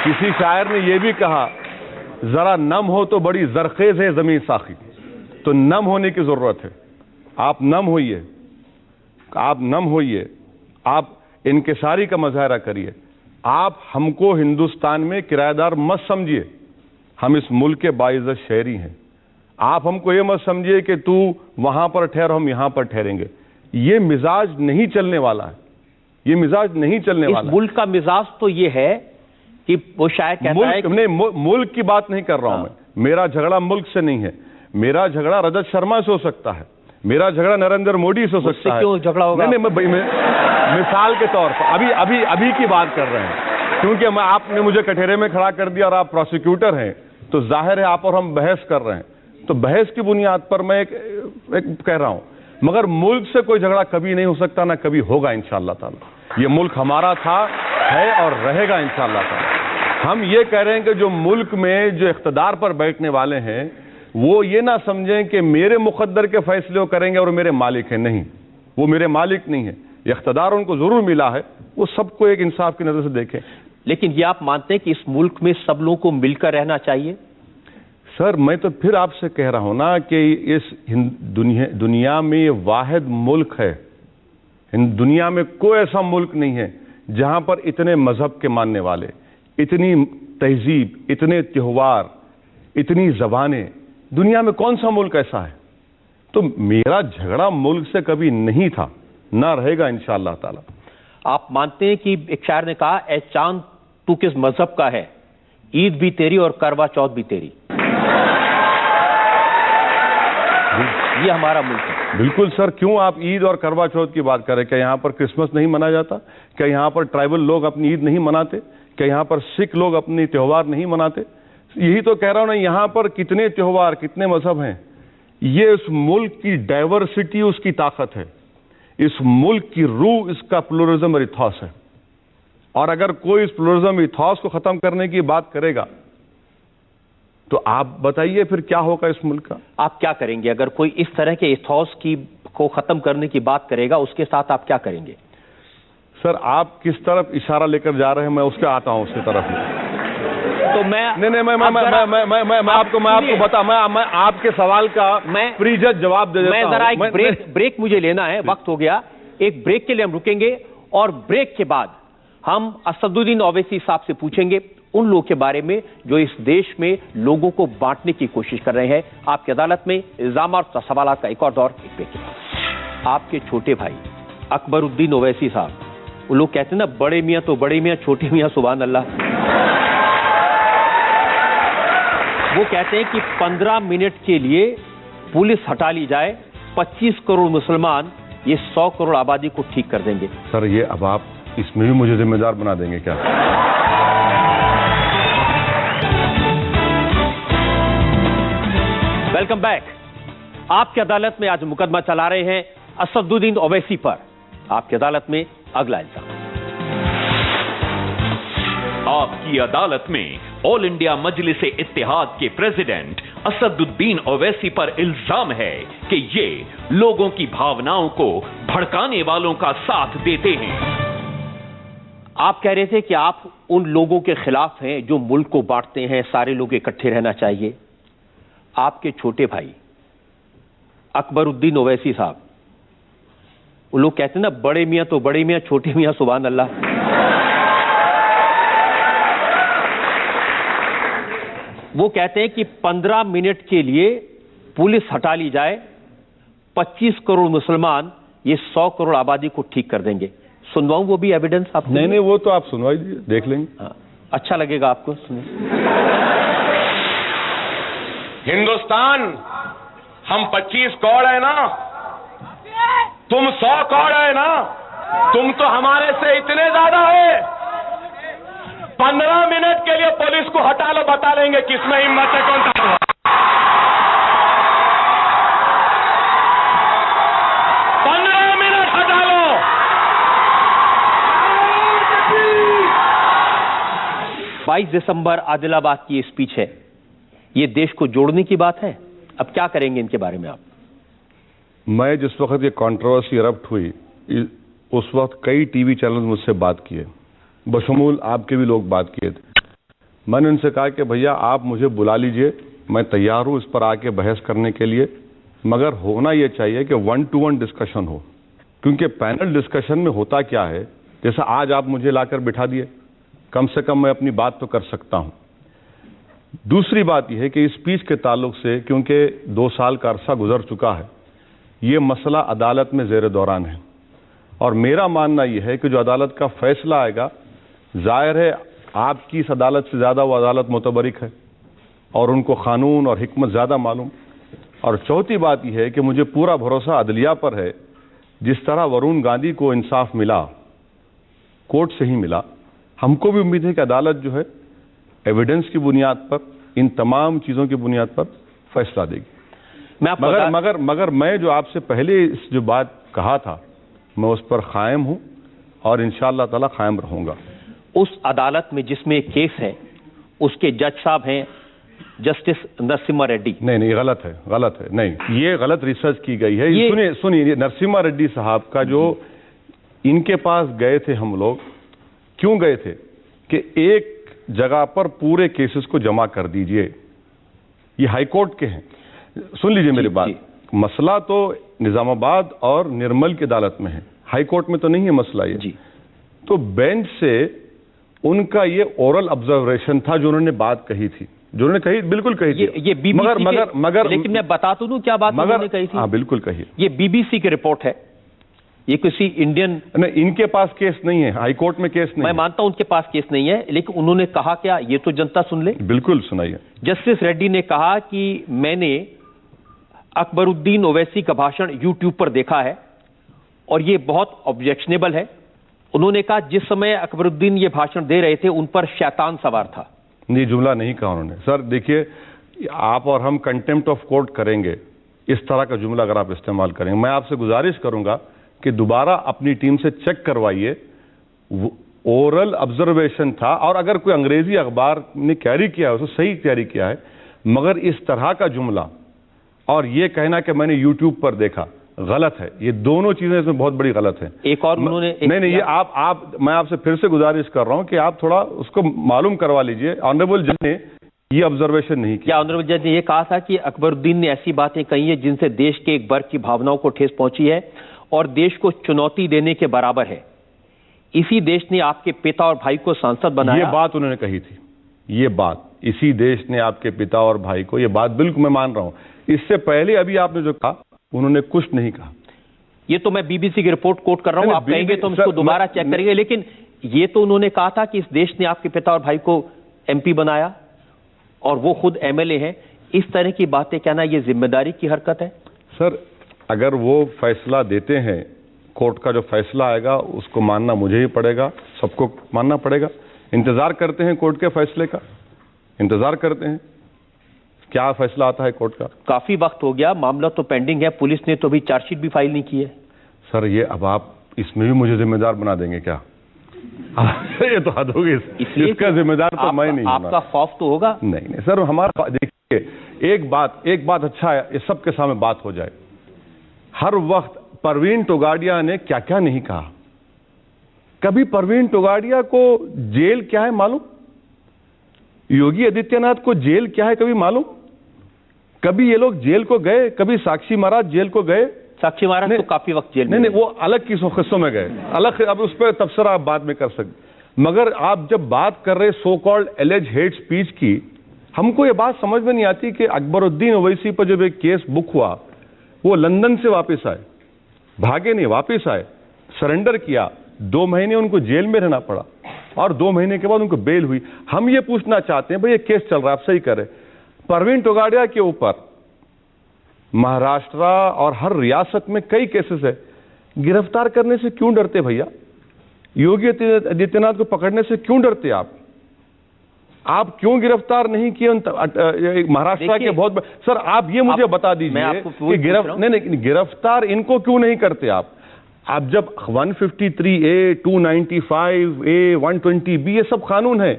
किसी शायर ने यह भी कहा, जरा नम हो तो बड़ी जरखेज है जमीन साखी। तो नम होने की जरूरत है, आप नम होइए, आप नम होइए, आप इनकिसारी का मुजाहरा करिए। आप हमको हिंदुस्तान में किराएदार मत समझिए, हम इस मुल्क के बाइज्जत शहरी हैं। आप हमको ये मत समझिए कि तू वहां पर ठहर, हम यहां पर ठहरेंगे। ये मिजाज नहीं चलने वाला है, ये मिजाज नहीं चलने वाला। इस मुल्क का मिजाज तो ये है कि वो शायद कहता है कि... नहीं, मुल्क की बात नहीं कर रहा हूं मैं। मेरा झगड़ा मुल्क से नहीं है, मेरा झगड़ा रजत शर्मा से हो सकता है, मेरा झगड़ा नरेंद्र मोदी से हो सकता है। क्यों झगड़ा होगा? नहीं, मैं मिसाल के तौर पर अभी की बात कर रहे हैं, क्योंकि आपने मुझे कटहरे में खड़ा कर दिया और आप प्रोसिक्यूटर हैं, तो जाहिर है आप और हम बहस कर रहे हैं। तो बहस की बुनियाद पर मैं एक कह रहा हूं, मगर मुल्क से कोई झगड़ा कभी नहीं हो सकता, ना कभी होगा इंशाअल्लाह ताला। ये मुल्क हमारा था, है और रहेगा इंशाअल्लाह ताला। हम ये कह रहे हैं कि जो मुल्क में जो इख्तिदार पर बैठने वाले हैं वो ये ना समझें कि मेरे मुकद्दर के फैसले वो करेंगे और मेरे मालिक हैं। नहीं, वो मेरे मालिक नहीं है, इख्तिदार उनको जरूर मिला है, वो सबको एक इंसाफ की नजर से देखें। लेकिन ये आप मानते हैं कि इस मुल्क में सब लोगों को मिलकर रहना चाहिए? सर, मैं तो फिर आपसे कह रहा हूं ना कि इस दुनिया में ये वाहिद मुल्क है, दुनिया में कोई ऐसा मुल्क नहीं है जहां पर इतने मजहब के मानने वाले, इतनी तहजीब, इतने त्योहार, इतनी जबानें, दुनिया में कौन सा मुल्क ऐसा है। तो मेरा झगड़ा मुल्क से कभी नहीं था, ना रहेगा इंशाअल्लाह ताला। आप मानते हैं कि एक शायर ने कहा, ए चांद तू किस मजहब का है, ईद भी तेरी और करवा चौथ भी तेरी। ये हमारा मुल्क है। बिल्कुल सर, क्यों आप ईद और करवा चौथ की बात करें? क्या यहां पर क्रिसमस नहीं मनाया जाता? क्या यहां पर ट्राइबल लोग अपनी ईद नहीं मनाते? क्या यहाँ पर सिख लोग अपनी त्योहार नहीं मनाते? यही तो कह रहा हूं ना, यहाँ पर कितने त्योहार, कितने मजहब हैं। ये इस मुल्क की डाइवर्सिटी उसकी ताकत है, इस मुल्क की रूह इसका प्लुरलिज्म और इथॉस है। और अगर कोई इस प्लुरलिज्म इथॉस को खत्म करने की बात करेगा तो आप बताइए फिर क्या होगा इस मुल्क का? आप क्या करेंगे अगर कोई इस तरह के इथॉस को खत्म करने की बात करेगा? उसके साथ आप क्या करेंगे? सर, आप किस तरफ इशारा लेकर जा रहे हैं, मैं उसके आता हूं उसकी तरफ। तो मैं आपके सवाल का प्रीजज जवाब दे देता हूं। मैं जरा एक ब्रेक मुझे लेना है, वक्त हो गया। एक ब्रेक के लिए हम रुकेंगे और ब्रेक के बाद हम असदुद्दीन ओवैसी साहब से पूछेंगे उन लोगों के बारे में जो इस देश में लोगों को बांटने की कोशिश कर रहे हैं। आपकी अदालत में इल्जाम और सवालात का एक और दौर। एक ब्रेक के बाद आपके छोटे भाई अकबरुद्दीन ओवैसी साहब, वो लोग कहते हैं ना, बड़े मियां तो बड़े मियां, छोटे मियां सुभान अल्लाह। वो कहते हैं कि 15 मिनट के लिए पुलिस हटा ली जाए, 25 करोड़ मुसलमान ये 100 करोड़ आबादी को ठीक कर देंगे। सर, ये अब आप इसमें भी मुझे जिम्मेदार बना देंगे क्या? Welcome back. आपकी अदालत में आज मुकदमा चला रहे हैं असदुद्दीन ओवैसी पर। आपकी अदालत में अगला इल्जाम। आपकी अदालत में ऑल इंडिया मजलिस इत्तेहाद के प्रेसिडेंट असदुद्दीन ओवैसी पर इल्जाम है कि ये लोगों की भावनाओं को भड़काने वालों का साथ देते हैं। आप कह रहे थे कि आप उन लोगों के खिलाफ हैं जो मुल्क को बांटते हैं, सारे लोग इकट्ठे रहना चाहिए। आपके छोटे भाई अकबरुद्दीन ओवैसी साहब, वो लोग कहते हैं ना, बड़े मियां तो बड़े मियां, छोटे मियां सुभान अल्लाह। वो कहते हैं कि 15 मिनट के लिए पुलिस हटा ली जाए, 25 करोड़ मुसलमान ये 100 करोड़ आबादी को ठीक कर देंगे। सुनवाऊं वो भी एविडेंस आपको? नहीं, वो तो आप सुनवाई दीजिए, देख लेंगे। हाँ, अच्छा लगेगा आपको? सुनिए। हिंदुस्तान, हम 25 करोड़ है ना, तुम 100 करोड़ है ना, तुम तो हमारे से इतने ज्यादा है। 15 मिनट के लिए पुलिस को हटा लो, बता देंगे किसमें हिम्मत है, कौन सा। 15 मिनट हटा लो। 22 दिसंबर आदिलाबाद की स्पीच है, ये देश को जोड़ने की बात है। अब क्या करेंगे इनके बारे में आप? मैं जिस वक्त ये कंट्रोवर्सी इरप्ट हुई, उस वक्त कई टीवी चैनल मुझसे बात किए, बशमूल आपके भी लोग बात किए थे। मैंने उनसे कहा कि भैया आप मुझे बुला लीजिए, मैं तैयार हूं इस पर आके बहस करने के लिए, मगर होना यह चाहिए कि 1-to-1 डिस्कशन हो। क्योंकि पैनल डिस्कशन में होता क्या है, जैसा आज आप मुझे लाकर बिठा दिए, कम से कम मैं अपनी बात तो कर सकता हूं। दूसरी बात यह है कि इस स्पीच के ताल्लुक से, क्योंकि 2 साल का अरसा गुजर चुका है, ये मसला अदालत में ज़ेर दौरान है और मेरा मानना यह है कि जो अदालत का फैसला आएगा, जाहिर है आपकी इस अदालत से ज़्यादा वो अदालत मुतबरिक है और उनको कानून और हिकमत ज़्यादा मालूम। और चौथी बात यह है कि मुझे पूरा भरोसा अदलिया पर है, जिस तरह वरुण गांधी को इंसाफ मिला, कोर्ट से ही मिला, हमको भी उम्मीद है कि अदालत जो है एविडेंस की बुनियाद पर, इन तमाम चीज़ों की बुनियाद पर फैसला देगी। मगर मैं जो आपसे पहले इस जो बात कहा था, मैं उस पर कायम हूं और इंशाअल्लाह ताला कायम रहूंगा। उस अदालत में जिसमें एक केस है, उसके जज साहब हैं जस्टिस नरसिम्हा रेड्डी। नहीं, गलत है, नहीं, ये गलत रिसर्च की गई है। सुनिए, नरसिम्हा रेड्डी साहब का जो इनके पास गए थे हम लोग, क्यों गए थे कि एक जगह पर पूरे केसेस को जमा कर दीजिए, ये हाईकोर्ट के हैं। सुन लीजिए मेरी बात, मसला तो निजामाबाद और निर्मल की अदालत में है, हाईकोर्ट में तो नहीं है मसला ये जी। तो बेंच से उनका ये ओरल ऑब्जर्वेशन था, जो उन्होंने बात कही थी, जो उन्होंने कही, बिल्कुल कही थी। ये बीबीसी मगर लेकिन मैं बता तो दूं क्या बात उन्होंने कही थी। हाँ, बिल्कुल कही। ये बीबीसी की रिपोर्ट है, ये किसी इंडियन, नहीं, इनके पास केस नहीं है, हाईकोर्ट में केस नहीं। मैं मानता हूं उनके पास केस नहीं है, लेकिन उन्होंने कहा क्या, ये तो जनता सुन ले। बिल्कुल सुनाइए। जस्टिस रेड्डी ने कहा कि मैंने अकबरुद्दीन ओवैसी का भाषण यूट्यूब पर देखा है और ये बहुत ऑब्जेक्शनेबल है उन्होंने कहा जिस समय अकबरुद्दीन ये भाषण दे रहे थे उन पर शैतान सवार था। नहीं, जुमला नहीं कहा उन्होंने। सर देखिए, आप और हम कंटेम्प्ट ऑफ कोर्ट करेंगे इस तरह का जुमला अगर आप इस्तेमाल करेंगे। मैं आपसे गुजारिश करूंगा कि दोबारा अपनी टीम से चेक करवाइए, ओरल ऑब्जर्वेशन था, और अगर कोई अंग्रेजी अखबार ने कैरी किया है उसको सही कैरी किया है, मगर इस तरह का जुमला और ये कहना कि मैंने यूट्यूब पर देखा, गलत है। ये दोनों चीजें इसमें बहुत बड़ी गलत है। एक और उन्होंने नहीं, ये आप मैं आपसे फिर से गुजारिश कर रहा हूं कि आप थोड़ा उसको मालूम करवा लीजिए। ऑनरेबल जज ने ये ऑब्जर्वेशन नहीं किया। क्या ऑनरेबल जज ने ये कहा था कि अकबरुद्दीन ने ऐसी बातें कही है जिनसे देश के एक वर्ग की भावनाओं को ठेस पहुंची है और देश को चुनौती देने के बराबर है। इसी देश ने आपके पिता और भाई को सांसद बनाया। ये बात उन्होंने कही थी, ये बात, इसी देश ने आपके पिता और भाई को, ये बात बिल्कुल मैं मान रहा हूं। इससे पहले अभी आपने जो कहा उन्होंने कुछ नहीं कहा। ये तो मैं बीबीसी की रिपोर्ट कोट कर रहा हूं, आप कहेंगे तो हम इसको दोबारा चेक करेंगे, लेकिन ये तो उन्होंने कहा था कि इस देश ने आपके पिता और भाई को एमपी बनाया और वो खुद एमएलए हैं। इस तरह की बातें कहना ये जिम्मेदारी की हरकत है? सर अगर वो फैसला देते हैं, कोर्ट का जो फैसला आएगा उसको मानना मुझे ही पड़ेगा, सबको मानना पड़ेगा। इंतजार करते हैं कोर्ट के फैसले का, इंतजार करते हैं क्या फैसला आता है कोर्ट का। काफी वक्त हो गया, मामला तो पेंडिंग है, पुलिस ने तो अभी चार्जशीट भी फाइल नहीं की है। सर ये अब आप इसमें भी मुझे जिम्मेदार बना देंगे क्या? ये तो हद होगी, इसका जिम्मेदार तो मैं नहीं। आपका खौफ तो होगा? नहीं सर, हमारा देखिए एक बात अच्छा है, ये सबके सामने बात हो जाए। हर वक्त परवीन टोगाडिया ने क्या क्या नहीं कहा। कभी परवीन टोगाडिया को जेल क्या है मालूम? योगी आदित्यनाथ को जेल क्या है कभी मालूम? कभी ये लोग जेल को गए? कभी साक्षी महाराज जेल को गए? साक्षी महाराज तो काफी वक्त जेल में नहीं, वो अलग किस्सों में गए, अलग, अब उस पर तबसरा आप बाद में कर सकते। मगर आप जब बात कर रहे so called alleged hate speech की, हमको ये बात समझ में नहीं आती कि अकबरुद्दीन ओवैसी पर जब एक केस बुक हुआ, वो लंदन से वापस आए, भागे नहीं, वापस आए, सरेंडर किया, 2 महीने उनको जेल में रहना पड़ा और 2 महीने के बाद उनको बेल हुई। हम ये पूछना चाहते हैं भाई ये केस चल रहा है, आप सही करें, परवीन टोगाडिया के ऊपर महाराष्ट्र और हर रियासत में कई केसेस है, गिरफ्तार करने से क्यों डरते भैया? योगी आदित्यनाथ को पकड़ने से क्यों डरते आप क्यों गिरफ्तार नहीं किए महाराष्ट्र के बहुत? सर आप ये मुझे बता दीजिए कि गिरफ्तार इनको क्यों नहीं करते आप जब 153A, 295A, 120B ये सब कानून है,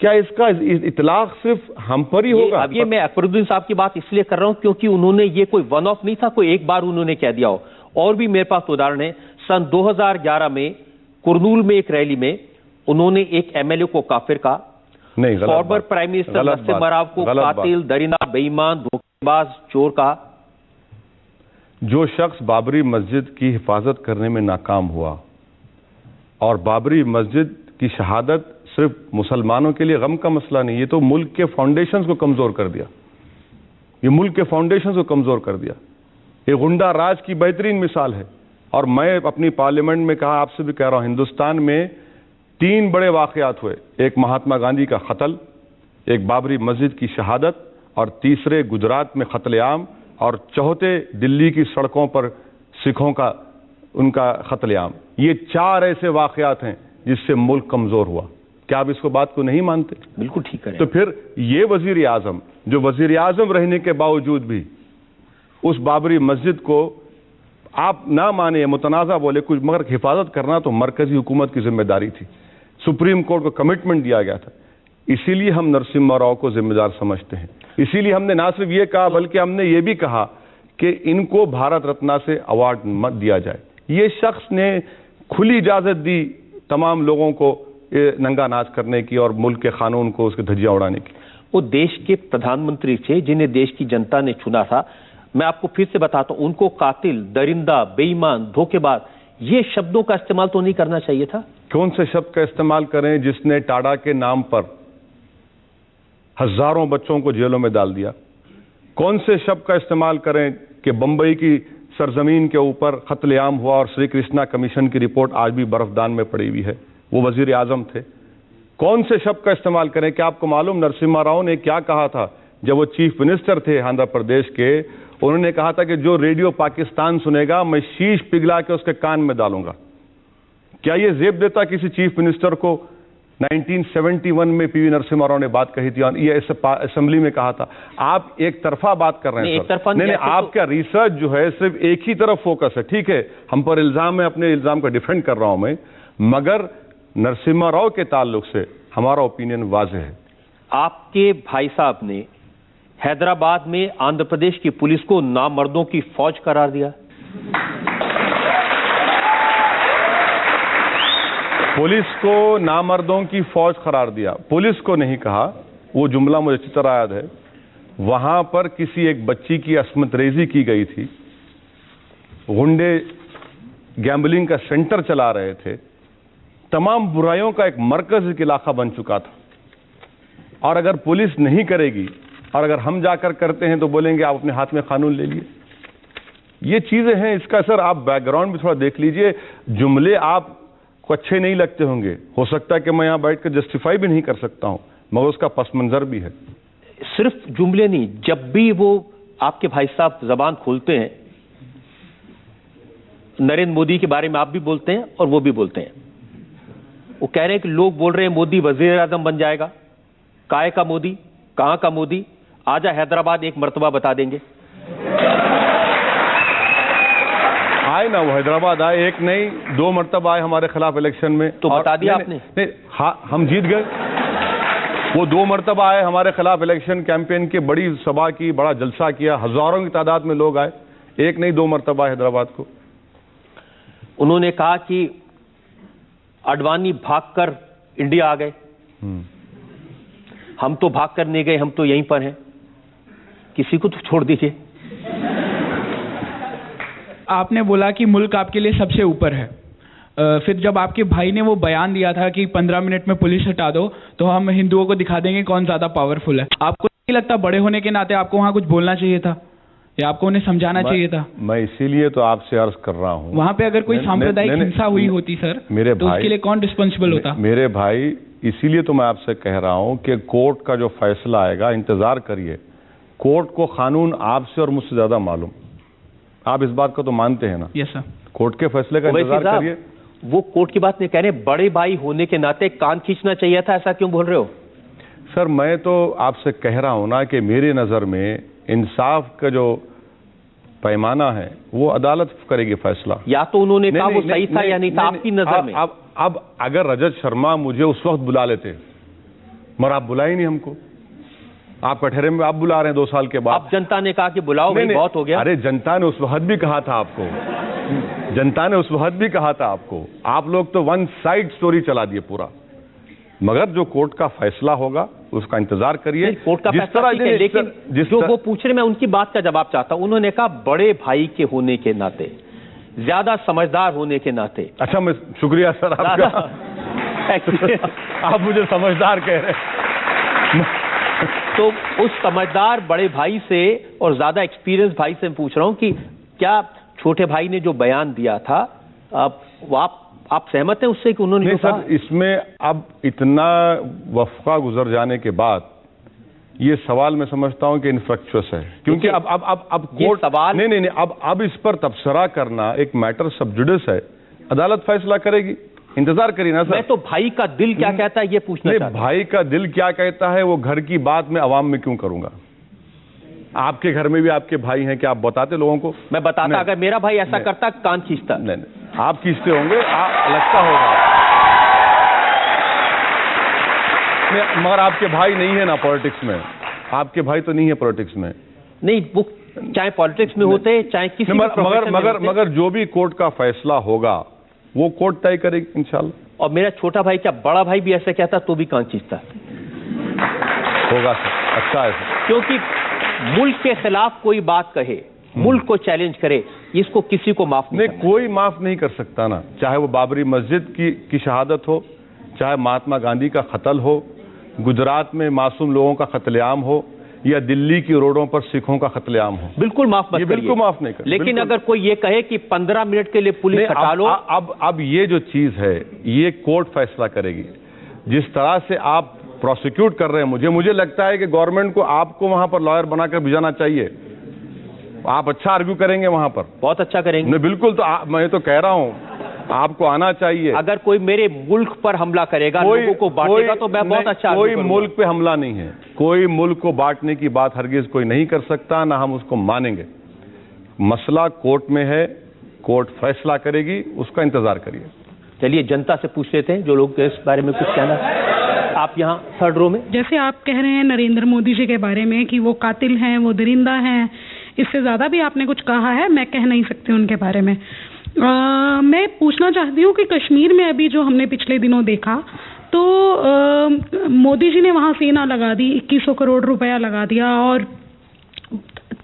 क्या इसका इतलाक सिर्फ हम पर ही होगा? अब ये मैं अकबरुद्दीन साहब की बात इसलिए कर रहा हूं क्योंकि उन्होंने ये कोई वन ऑफ नहीं था, कोई एक बार उन्होंने कह दिया हो। और भी मेरे पास उदाहरण है। सन 2011 में कुरनूल में एक रैली में उन्होंने एक एमएलए को काफिर कहा, फॉर्मर प्राइम मिनिस्टर नसीम मराव को कातिल, दरिंदा, बेईमान, धोखेबाज, चोर कहा। जो शख्स बाबरी मस्जिद की हिफाजत करने में नाकाम हुआ और बाबरी मस्जिद की शहादत सिर्फ मुसलमानों के लिए गम का मसला नहीं, ये तो मुल्क के फाउंडेशंस को कमजोर कर दिया, ये मुल्क के फाउंडेशंस को कमजोर कर दिया। ये गुंडा राज की बेहतरीन मिसाल है। और मैं अपनी पार्लियामेंट में कहा, आपसे भी कह रहा हूं, हिंदुस्तान में 3 बड़े वाकयात हुए, एक महात्मा गांधी का कत्ल, एक बाबरी मस्जिद की शहादत और तीसरे गुजरात में कत्लेआम और चौथे दिल्ली की सड़कों पर सिखों का उनका कत्लेआम। ये 4 ऐसे वाकयात हैं जिससे मुल्क कमजोर हुआ। क्या आप इसको बात को नहीं मानते? बिल्कुल ठीक है। तो फिर ये वजीर आजम जो वजीर आजम रहने के बावजूद भी उस बाबरी मस्जिद को आप ना माने, मुतनाज़ा बोले कुछ, मगर हिफाजत करना तो मरकजी हुकूमत की जिम्मेदारी थी। सुप्रीम कोर्ट को कमिटमेंट दिया गया था। इसीलिए हम नरसिम्हा राव को जिम्मेदार समझते हैं। इसीलिए हमने ना सिर्फ ये कहा बल्कि हमने ये भी कहा कि इनको भारत रत्न से अवार्ड मत दिया जाए। ये शख्स ने खुली इजाजत दी तमाम लोगों को नंगा नाच करने की और मुल्क के कानून को उसके धज्जियां उड़ाने की। वो देश के प्रधानमंत्री थे जिन्हें देश की जनता ने चुना था। मैं आपको फिर से बताता हूं, उनको कातिल, दरिंदा, बेईमान, धोखेबाज ये शब्दों का इस्तेमाल तो नहीं करना चाहिए था। कौन से शब्द का इस्तेमाल करें जिसने टाडा के नाम पर हजारों बच्चों को जेलों में डाल दिया? कौन से शब्द का इस्तेमाल करें कि बंबई की सरजमीन के ऊपर कत्लेआम हुआ और श्री कृष्णा कमीशन की रिपोर्ट आज भी बर्फदान में पड़ी हुई है? वो वजीर आजम थे। कौन से शब्द का इस्तेमाल करें? क्या आपको मालूम नरसिम्हा राव ने क्या कहा था जब वो चीफ मिनिस्टर थे आंध्र प्रदेश के? उन्होंने कहा था कि जो रेडियो पाकिस्तान सुनेगा मैं शीश पिघला के उसके कान में डालूंगा। क्या ये जेब देता किसी चीफ मिनिस्टर को? 1971 में पीवी नरसिम्हा राव ने बात कही थी, ये असेंबली में कहा था। आप एक तरफा बात कर रहे हैं सर। नहीं, आपका रिसर्च जो है सिर्फ एक ही तरफ फोकस है। ठीक है, हम पर इल्जाम है, अपने इल्जाम का डिफेंड कर रहा हूं मैं, मगर नरसिम्हा राव के ताल्लुक से हमारा ओपिनियन वाज़ेह है। आपके भाई साहब ने हैदराबाद में आंध्र प्रदेश की पुलिस को नामर्दों की फौज करार दिया। पुलिस को नामर्दों की फौज करार दिया, पुलिस को नहीं कहा। वो जुमला मुझे अच्छी तरह याद है। वहां पर किसी एक बच्ची की अस्मत रेजी की गई थी, गुंडे गैम्बलिंग का सेंटर चला रहे थे, तमाम बुराइयों का एक मरकज एक इलाका बन चुका था। और अगर पुलिस नहीं करेगी और अगर हम जाकर करते हैं तो बोलेंगे आप अपने हाथ में कानून ले लिए। ये चीजें हैं। इसका सर आप बैकग्राउंड भी थोड़ा देख लीजिए। जुमले आपको अच्छे नहीं लगते होंगे, हो सकता है कि मैं यहां बैठकर जस्टिफाई भी नहीं कर सकता हूं, मगर उसका पस मंजर भी है। सिर्फ जुमले नहीं, जब भी वो आपके भाई साहब जबान खोलते हैं, नरेंद्र मोदी के बारे में आप भी बोलते हैं और वो भी बोलते हैं। वो कह रहे हैं कि लोग बोल रहे हैं मोदी वजीर आजम बन जाएगा। काय का मोदी, कहां का मोदी? आजा हैदराबाद एक मर्तबा बता देंगे। आए ना, वो हैदराबाद आए, एक नहीं 2 मर्तबा आए हमारे खिलाफ इलेक्शन में। तो बता दिया आपने? नहीं, हाँ, हम जीत गए। वो 2 मर्तबा आए हमारे खिलाफ इलेक्शन कैंपेन के, बड़ी सभा की, बड़ा जलसा किया, हजारों की तादाद में लोग आए। एक नहीं 2 मर्तबा हैदराबाद को। उन्होंने कहा कि अडवाणी भागकर इंडिया आ गए। हम तो भागकर नहीं गए, हम तो यहीं पर हैं, किसी को तो छोड़ दीजिए। आपने बोला कि मुल्क आपके लिए सबसे ऊपर है। फिर जब आपके भाई ने वो बयान दिया था कि 15 मिनट में पुलिस हटा दो तो हम हिंदुओं को दिखा देंगे कौन ज्यादा पावरफुल है, आपको नहीं लगता बड़े होने के नाते आपको वहां कुछ बोलना चाहिए था या आपको उन्हें समझाना चाहिए था? मैं इसीलिए तो आपसे अर्ज कर रहा हूं, वहां पे अगर कोई सांप्रदायिक हिंसा हुई होती सर, मेरे तो उसके लिए कौन रिस्पॉन्सिबल होता? मेरे भाई, इसीलिए तो मैं आपसे कह रहा हूं कि कोर्ट का जो फैसला आएगा इंतजार करिए। कोर्ट को कानून आपसे और मुझसे ज्यादा मालूम, आप इस बात को तो मानते हैं ना? Yes sir. कोर्ट के फैसले का इंतजार करिए। वो कोर्ट की बात नहीं कह रहे, बड़े भाई होने के नाते कान खींचना चाहिए था, ऐसा क्यों बोल रहे हो? सर मैं तो आपसे कह रहा हूं ना कि मेरी नजर में इंसाफ का जो पैमाना है वो अदालत करेगी फैसला। या तो उन्होंने कहा वो सही था या नहीं था आपकी नजर में? अब अगर रजत शर्मा मुझे उस वक्त बुला लेते, मगर आप बुलाए नहीं हमको, आप कटहरे में आप बुला रहे हैं 2 साल के बाद। अब जनता ने कहा कि बुलाओ भाई, बहुत हो गया। अरे जनता ने उस वक्त भी कहा था आपको, जनता ने उस वक्त भी कहा था आपको। आप लोग तो वन साइड स्टोरी चला दिए पूरा। मगर जो कोर्ट का फैसला होगा उसका इंतजार करिए। कोर्ट का फैसला ठीक है, लेकिन जो वो पूछ रहे, मैं उनकी बात का जवाब चाहता हूं। उन्होंने कहा बड़े भाई के होने के नाते, ज्यादा समझदार होने के नाते। अच्छा, मैं शुक्रिया सर आपका। आप मुझे समझदार कह रहे हैं। तो उस समझदार बड़े भाई से और ज्यादा एक्सपीरियंस भाई से पूछ रहा हूं कि क्या छोटे भाई ने जो बयान दिया था, आप सहमत हैं उससे कि उन्होंने? नहीं सर, इसमें अब इतना वफ़ा गुजर जाने के बाद ये सवाल मैं समझता हूं कि इनफ्रक्चुअस है, क्योंकि अब कोर्ट सवाल नहीं, अब इस पर तबसरा करना एक मैटर सब जुडिस है। अदालत फैसला करेगी, इंतजार करिए ना सर। मैं तो भाई का दिल क्या कहता है ये पूछना चाहता हूं। भाई का दिल क्या कहता है वो घर की बात मैं अवाम में क्यों करूंगा? आपके घर में भी आपके भाई हैं, क्या आप बताते लोगों को? मैं बताता, अगर मेरा भाई ऐसा करता कान खींचता। नहीं, आप खींचते होंगे, लगता होगा, मगर आपके भाई नहीं है ना पॉलिटिक्स में। आपके भाई तो नहीं है पॉलिटिक्स में। नहीं, वो चाहे पॉलिटिक्स में होते चाहे किसी मगर जो भी कोर्ट का फैसला होगा वो कोर्ट तय करेगी इंशाल्लाह। और मेरा छोटा भाई, क्या बड़ा भाई भी ऐसे कहता तो भी कान खींचता होगा सर। अच्छा है सर, क्योंकि मुल्क के खिलाफ कोई बात कहे, मुल्क को चैलेंज करे, इसको किसी को माफ नहीं, कोई माफ नहीं कर सकता ना। चाहे वो बाबरी मस्जिद की शहादत हो, चाहे महात्मा गांधी का कत्ल हो, गुजरात में मासूम लोगों का कत्लेआम हो, या दिल्ली की रोडों पर सिखों का कत्लेआम हो, बिल्कुल माफ मत करिए। बिल्कुल माफ नहीं कर। लेकिन अगर कोई ये कहे कि 15 मिनट के लिए पुलिस हटा लो, अब ये जो चीज है ये कोर्ट फैसला करेगी। जिस तरह से आप प्रोसिक्यूट कर रहे हैं, मुझे लगता है कि गवर्नमेंट को आपको वहां पर लॉयर बनाकर भिजाना चाहिए। आप अच्छा आर्ग्यू करेंगे वहां पर, बहुत अच्छा करेंगे। नहीं बिल्कुल, तो मैं तो कह रहा हूं आपको आना चाहिए। अगर कोई मेरे मुल्क पर हमला करेगा, लोगों को बांटेगा, तो मैं बहुत अच्छा कोई मुल्क पे हमला नहीं है, कोई मुल्क को बांटने की बात हरगिज कोई नहीं कर सकता, ना हम उसको मानेंगे। मसला कोर्ट में है, कोर्ट फैसला करेगी, उसका इंतजार करिए। चलिए जनता से पूछ लेते हैं जो लोग इस बारे में कुछ कहना। आप यहाँ थर्ड रो में। जैसे आप कह रहे हैं नरेंद्र मोदी जी के बारे में कि वो कातिल हैं, वो दरिंदा हैं, इससे ज्यादा भी आपने कुछ कहा है, मैं कह नहीं सकती उनके बारे में। मैं पूछना चाहती हूँ कि कश्मीर में अभी जो हमने पिछले दिनों देखा, तो मोदी जी ने वहाँ सेना लगा दी, 2100 करोड़ रुपया लगा दिया और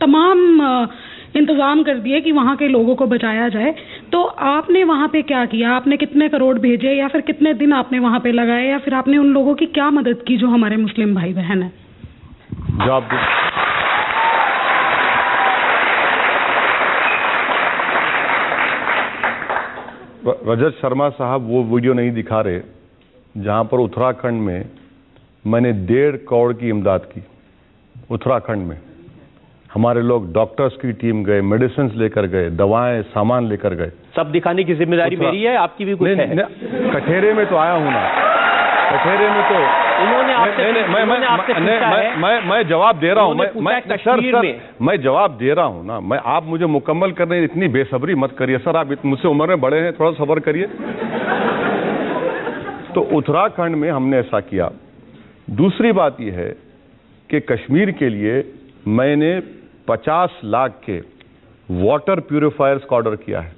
तमाम इंतजाम कर दिए कि वहाँ के लोगों को बचाया जाए। तो आपने वहाँ पे क्या किया? आपने कितने करोड़ भेजे, या फिर कितने दिन आपने वहाँ पे लगाए, या फिर आपने उन लोगों की क्या मदद की जो हमारे मुस्लिम भाई बहन हैं? जवाब दो। रजत शर्मा साहब वो वीडियो नहीं दिखा रहे जहां पर उत्तराखंड में मैंने 1.5 करोड़ की इमदाद की। उत्तराखंड में हमारे लोग डॉक्टर्स की टीम गए, मेडिसिन लेकर गए, दवाएं सामान लेकर गए। सब दिखाने की जिम्मेदारी मेरी है, आपकी भी कुछ है? कठेरे में तो आया हूं ना, कठेरे में तो उन्होंने मैं जवाब दे रहा हूं। मैं जवाब दे रहा हूं ना। आप मुझे मुकम्मल करने इतनी बेसब्री मत करिए सर, आप मुझसे उम्र में बड़े हैं, थोड़ा सब्र करिए। तो उत्तराखंड में हमने ऐसा किया। दूसरी बात यह है कि कश्मीर के लिए मैंने 50 लाख के वाटर प्यूरिफायर्स का ऑर्डर किया है।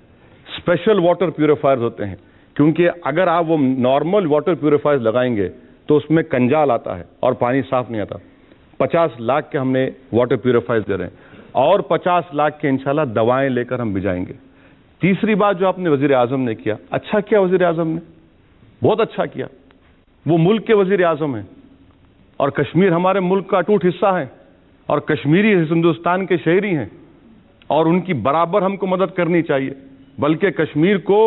स्पेशल वाटर प्यूरिफायर्स होते हैं, क्योंकि अगर आप वो नॉर्मल वाटर प्यूरिफायर्स लगाएंगे तो उसमें कंजाल आता है और पानी साफ नहीं आता। 50 लाख के हमने वाटर प्यूरिफायर्स दे रहे हैं और 50 लाख के इंशाल्लाह दवाएं लेकर हम भिजाएंगे। तीसरी बात जो आपने वजीर आजम ने किया, अच्छा किया वजीर आजम ने, बहुत अच्छा किया। वो मुल्क के वजीर आजम हैं और कश्मीर हमारे मुल्क का अटूट हिस्सा है और कश्मीरी हिंदुस्तान के शहरी हैं और उनकी बराबर हमको मदद करनी चाहिए। बल्कि कश्मीर को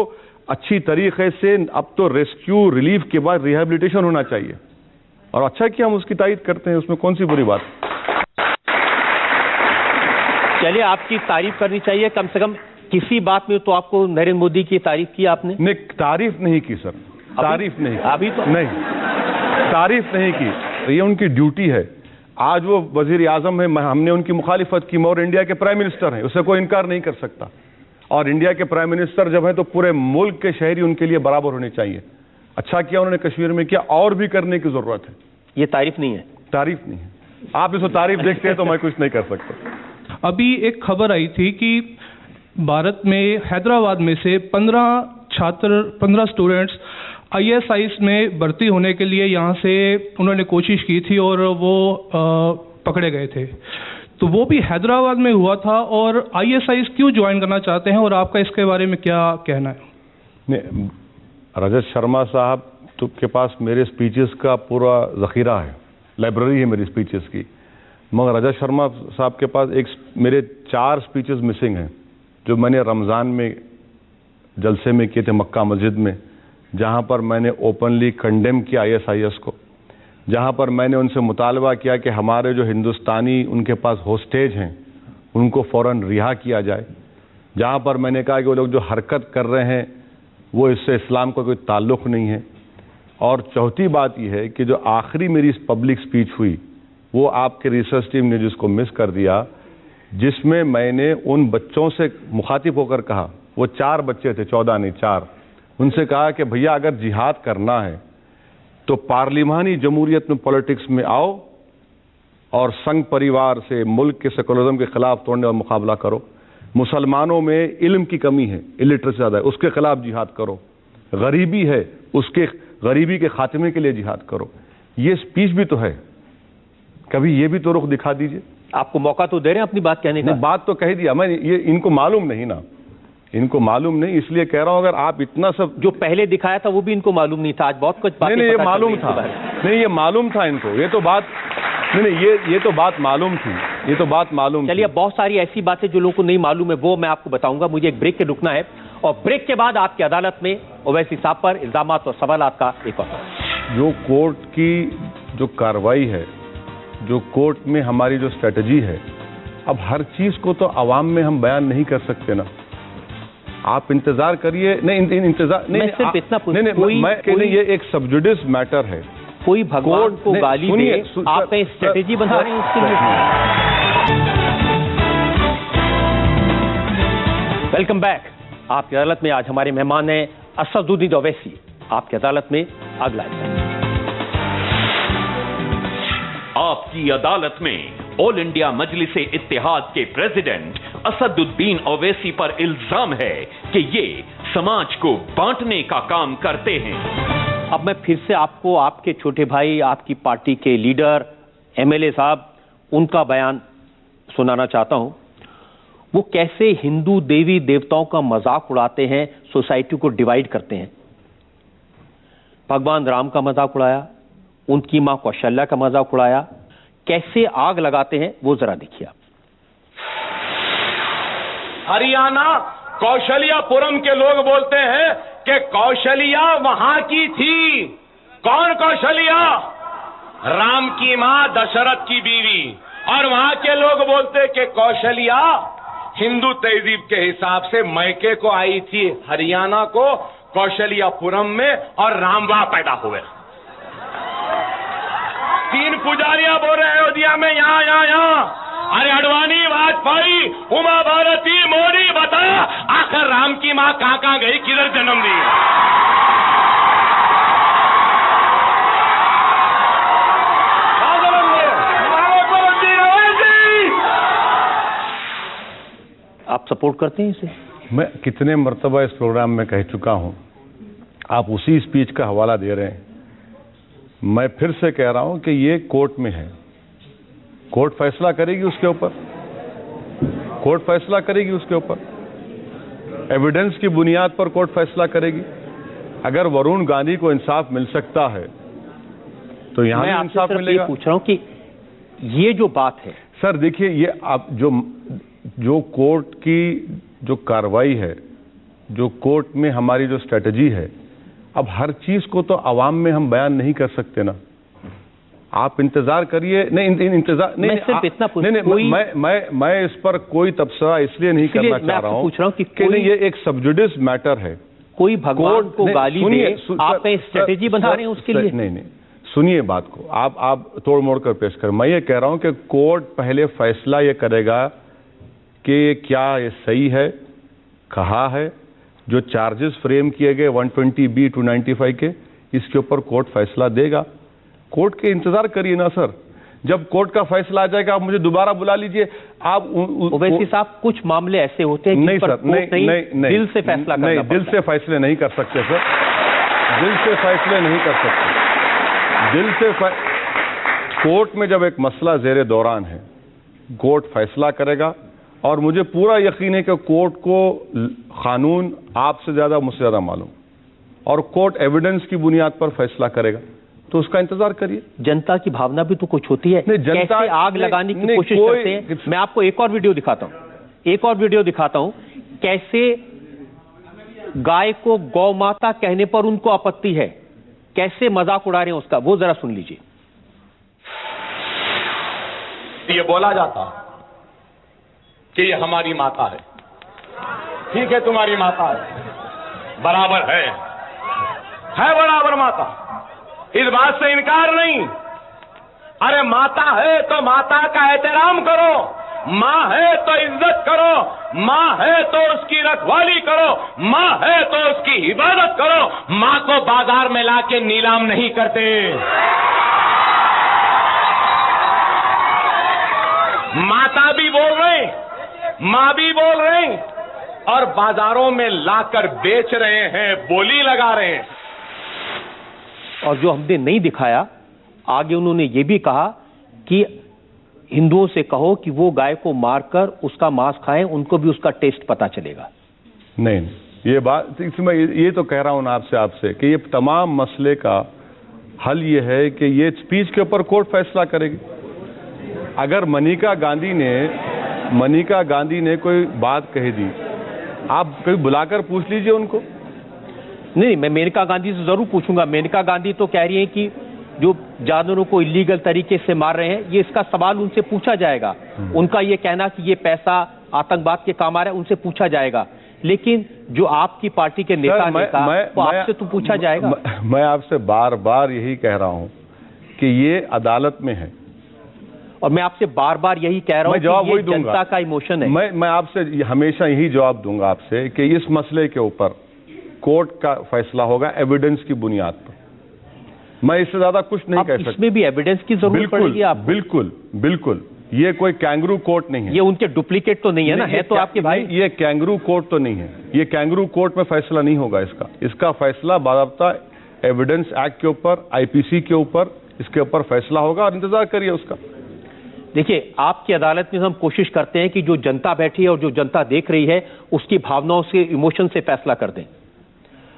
अच्छी तरीके से अब तो रेस्क्यू रिलीफ के बाद रिहेबिलिटेशन होना चाहिए और अच्छा कि हम उसकी तारीफ करते हैं, उसमें कौन सी बुरी बात। चलिए आपकी तारीफ करनी चाहिए, कम से कम किसी बात में तो आपको नरेंद्र मोदी की तारीफ की आपने? नहीं, तारीफ नहीं की सर, तारीफ नहीं, अभी तो नहीं, तारीफ नहीं की। ये उनकी ड्यूटी है। आज वो वजीर आजम है, हमने उनकी मुखालिफत की, और इंडिया के प्राइम मिनिस्टर हैं, उससे कोई इनकार नहीं कर सकता। और इंडिया के प्राइम मिनिस्टर जब है तो पूरे मुल्क के शहरी उनके लिए बराबर होने चाहिए। अच्छा किया उन्होंने कश्मीर में किया, और भी करने की जरूरत है। ये तारीफ नहीं है? तारीफ नहीं है। आप इसको तारीफ देखते हैं तो मैं कुछ नहीं कर सकता। अभी एक खबर आई थी कि भारत में हैदराबाद में से 15 स्टूडेंट्स ISIS में भर्ती होने के लिए यहाँ से उन्होंने कोशिश की थी और वो पकड़े गए थे। तो वो भी हैदराबाद में हुआ था। और ISIS क्यों ज्वाइन करना चाहते हैं और आपका इसके बारे में क्या कहना है? नहीं, रजत शर्मा साहब तो के पास मेरे स्पीचेस का पूरा ज़ख़ीरा है, लाइब्रेरी है मेरी स्पीचेस की। मगर रजत शर्मा साहब के पास मेरे 4 स्पीचेस मिसिंग हैं जो मैंने रमज़ान में जलसे में किए थे मक्का मस्जिद में, जहाँ पर मैंने ओपनली कंडेम किया ISIS को, जहाँ पर मैंने उनसे मुतालबा किया कि हमारे जो हिंदुस्तानी उनके पास होस्टेज हैं उनको फ़ौरन रिहा किया जाए, जहाँ पर मैंने कहा कि वो लोग जो हरकत कर रहे हैं वो इससे इस्लाम का कोई ताल्लुक़ नहीं है। और चौथी बात यह है कि जो आखिरी मेरी पब्लिक स्पीच हुई वो आपके रिसर्च टीम ने जिसको मिस कर दिया, जिसमें मैंने उन बच्चों से मुखातिब होकर कहा, वो 4 बच्चे थे, 14 नहीं 4, उनसे कहा कि भैया अगर जिहाद करना है तो पार्लिमानी जमहूरियत में पॉलिटिक्स में आओ और संघ परिवार से मुल्क के सेकुलरिज्म के खिलाफ तोड़ने और मुकाबला करो। मुसलमानों में इल्म की कमी है, इलिटरेसी ज़्यादा है, उसके खिलाफ जिहाद करो। गरीबी है, उसके गरीबी के खात्मे के लिए जिहाद करो। ये स्पीच भी तो है, कभी ये भी तो रुख दिखा दीजिए। आपको मौका तो दे रहे हैं अपनी बात कहने का। बात तो कह दिया मैं, ये इनको मालूम नहीं ना, इनको मालूम नहीं, इसलिए कह रहा हूं अगर आप इतना सब जो पहले दिखाया था वो भी इनको मालूम नहीं था। आज बहुत कुछ बातें नहीं, ये मालूम था, नहीं ये मालूम था इनको, ये तो बात नहीं, ये तो बात मालूम थी, ये तो बात मालूम। चलिए बहुत सारी ऐसी बातें जो लोगों को नहीं मालूम है वो मैं आपको बताऊंगा। मुझे एक ब्रेक के रुकना है और ब्रेक के बाद आपकी अदालत में ओवैसी साहब पर इल्जामात और सवालात का एक और जो कोर्ट की जो कार्रवाई है, जो कोर्ट में हमारी जो स्ट्रेटजी है, अब हर चीज को तो आवाम में हम बयान नहीं कर सकते ना। आप इंतजार करिए। नहीं इंतजार नहीं, मैं सिर्फ इतना नहीं, ये एक सब्जुडिस मैटर है। कोई भगवान को गाली दे, आप कहीं स्ट्रेटेजी बना रहे हैं उसके लिए। Welcome back. आपकी अदालत में आज हमारे मेहमान हैं असदुद्दीन ओवैसी। आपकी अदालत में अगला आपकी अदालत में ऑल इंडिया मजलिसे इत्तेहाद के प्रेसिडेंट असदुद्दीन ओवैसी पर इल्जाम है कि ये समाज को बांटने का काम करते हैं। अब मैं फिर से आपको आपके छोटे भाई, आपकी पार्टी के लीडर एमएलए साहब, उनका बयान सुनाना चाहता हूं। वो कैसे हिंदू देवी देवताओं का मजाक उड़ाते हैं, सोसाइटी को डिवाइड करते हैं। भगवान राम का मजाक उड़ाया, उनकी मां कौशल्या का मजाक उड़ाया, कैसे आग लगाते हैं वो जरा देखिए आप। हरियाणा कौशल्यापुरम के लोग बोलते हैं कि कौशल्या वहां की थी। कौन कौशल्या? राम की मां, दशरथ की बीवी। और वहां के लोग बोलते कि कौशल्या हिंदू तहजीब के हिसाब से मैके को आई थी हरियाणा को कौशल्यापुरम में, और राम वहां पैदा हुए। 3 पुजारियां बोल रहे हैं अयोध्या में, यहाँ। अरे अडवाणी, वाजपेयी, उमा भारती, मोदी, बता आखिर राम की मां कहां गई, किधर जन्म दी? आप सपोर्ट करते हैं इसे? मैं कितने मर्तबा इस प्रोग्राम में कह चुका हूं, आप उसी स्पीच का हवाला दे रहे हैं। मैं फिर से कह रहा हूं कि ये कोर्ट में है, कोर्ट फैसला करेगी उसके ऊपर, कोर्ट फैसला करेगी उसके ऊपर, एविडेंस की बुनियाद पर कोर्ट फैसला करेगी। अगर वरुण गांधी को इंसाफ मिल सकता है तो यहां भी इंसाफ मिलेगा। पूछ रहा हूं कि ये जो बात है सर, देखिए, ये आप जो कोर्ट की जो कार्रवाई है, जो कोर्ट में हमारी जो स्ट्रेटजी है, अब हर चीज को तो आवाम में हम बयान नहीं कर सकते ना। आप इंतजार करिए। नहीं इंतजार नहीं, मैं सिर्फ इतना पूछ मैं इस पर कोई तबसरा इसलिए नहीं करना चाह रहा हूं पूछ रहा हूं कि नहीं, ये एक सब्जुडिस मैटर है। कोई भगवान को गाली दे, आप स्ट्रेटेजी बना रहे हैं उसके लिए? नहीं, सुनिए बात को, आप तोड़ मोड़ कर पेश कर। मैं ये कह रहा हूं कि कोर्ट पहले फैसला ये करेगा कि क्या ये सही है, कहा है, जो चार्जेस फ्रेम किए गए 120B 295 के, इसके ऊपर कोर्ट फैसला देगा। कोर्ट के इंतजार करिए ना सर, जब कोर्ट का फैसला आ जाएगा आप मुझे दोबारा बुला लीजिए। आप ओवैसी साहब, कुछ मामले ऐसे होते हैं नहीं सर, नहीं दिल से फैसला करना नहीं, दिल से फैसले नहीं कर सकते सर, दिल से फैसले नहीं कर सकते। दिल से कोर्ट में जब एक मसला जेरे दौरान है, कोर्ट फैसला करेगा, और मुझे पूरा यकीन है कि कोर्ट को कानून आपसे ज्यादा, मुझसे ज्यादा मालूम, और कोर्ट एविडेंस की बुनियाद पर फैसला करेगा, तो उसका इंतजार करिए। जनता की भावना भी तो कुछ होती है, जनता कैसे आग लगाने की कोशिश करते हैं। मैं आपको एक और वीडियो दिखाता हूं, कैसे गाय को गौ माता कहने पर उनको आपत्ति है, कैसे मजाक उड़ा रहे हैं उसका, वो जरा सुन लीजिए। ये बोला जाता कि ये हमारी माता है, ठीक है, तुम्हारी माता है, बराबर है बराबर माता, इस बात से इनकार नहीं। अरे माता है तो माता का एहतराम करो, मां है तो इज्जत करो, मां है तो उसकी रखवाली करो, मां है तो उसकी इबादत करो। मां को बाजार में लाके नीलाम नहीं करते। माता भी बोल रहे, मां भी बोल रहे, और बाजारों में लाकर बेच रहे हैं, बोली लगा रहे हैं। और जो हमने नहीं दिखाया, आगे उन्होंने ये भी कहा कि हिंदुओं से कहो कि वो गाय को मारकर उसका मांस खाएं, उनको भी उसका टेस्ट पता चलेगा। नहीं, ये बात मैं ये तो कह रहा हूं ना आपसे कि ये तमाम मसले का हल ये है कि ये स्पीच के ऊपर कोर्ट फैसला करेगी। अगर मनिका गांधी ने कोई बात कह दी, आप कभी बुलाकर पूछ लीजिए उनको। नहीं, मैं मेनका गांधी से जरूर पूछूंगा। मेनका गांधी तो कह रही है कि जो जानवरों को इलीगल तरीके से मार रहे हैं, ये इसका सवाल उनसे पूछा जाएगा। उनका ये कहना कि ये पैसा आतंकवाद के काम आ रहा है, उनसे पूछा जाएगा। लेकिन जो आपकी पार्टी के नेता ने कहा तो आपसे तो पूछा जाएगा। मैं आपसे बार बार यही कह रहा हूं कि ये अदालत में है, और मैं आपसे बार बार यही कह रहा हूं कि ये जनता का इमोशन है। मैं आपसे हमेशा यही जवाब दूंगा आपसे कि इस मसले के ऊपर कोर्ट का फैसला होगा एविडेंस की बुनियाद पर। मैं इससे ज्यादा कुछ नहीं कह सकता। इसमें भी एविडेंस की जरूरत पड़ेगी आपको। बिल्कुल बिल्कुल, ये कोई कैंगरू कोर्ट नहीं है। ये उनके डुप्लीकेट तो नहीं है ना? है तो आपके भाई। ये कैंगरू कोर्ट तो नहीं है। ये कैंगरू कोर्ट में फैसला नहीं होगा इसका फैसला बाकायदा एविडेंस एक्ट के ऊपर, आईपीसी के ऊपर, इसके ऊपर फैसला होगा और इंतजार करिए उसका। देखिए, आपकी अदालत में हम कोशिश करते हैं कि जो जनता बैठी है और जो जनता देख रही है उसकी भावनाओं से, इमोशन से फैसला कर दें।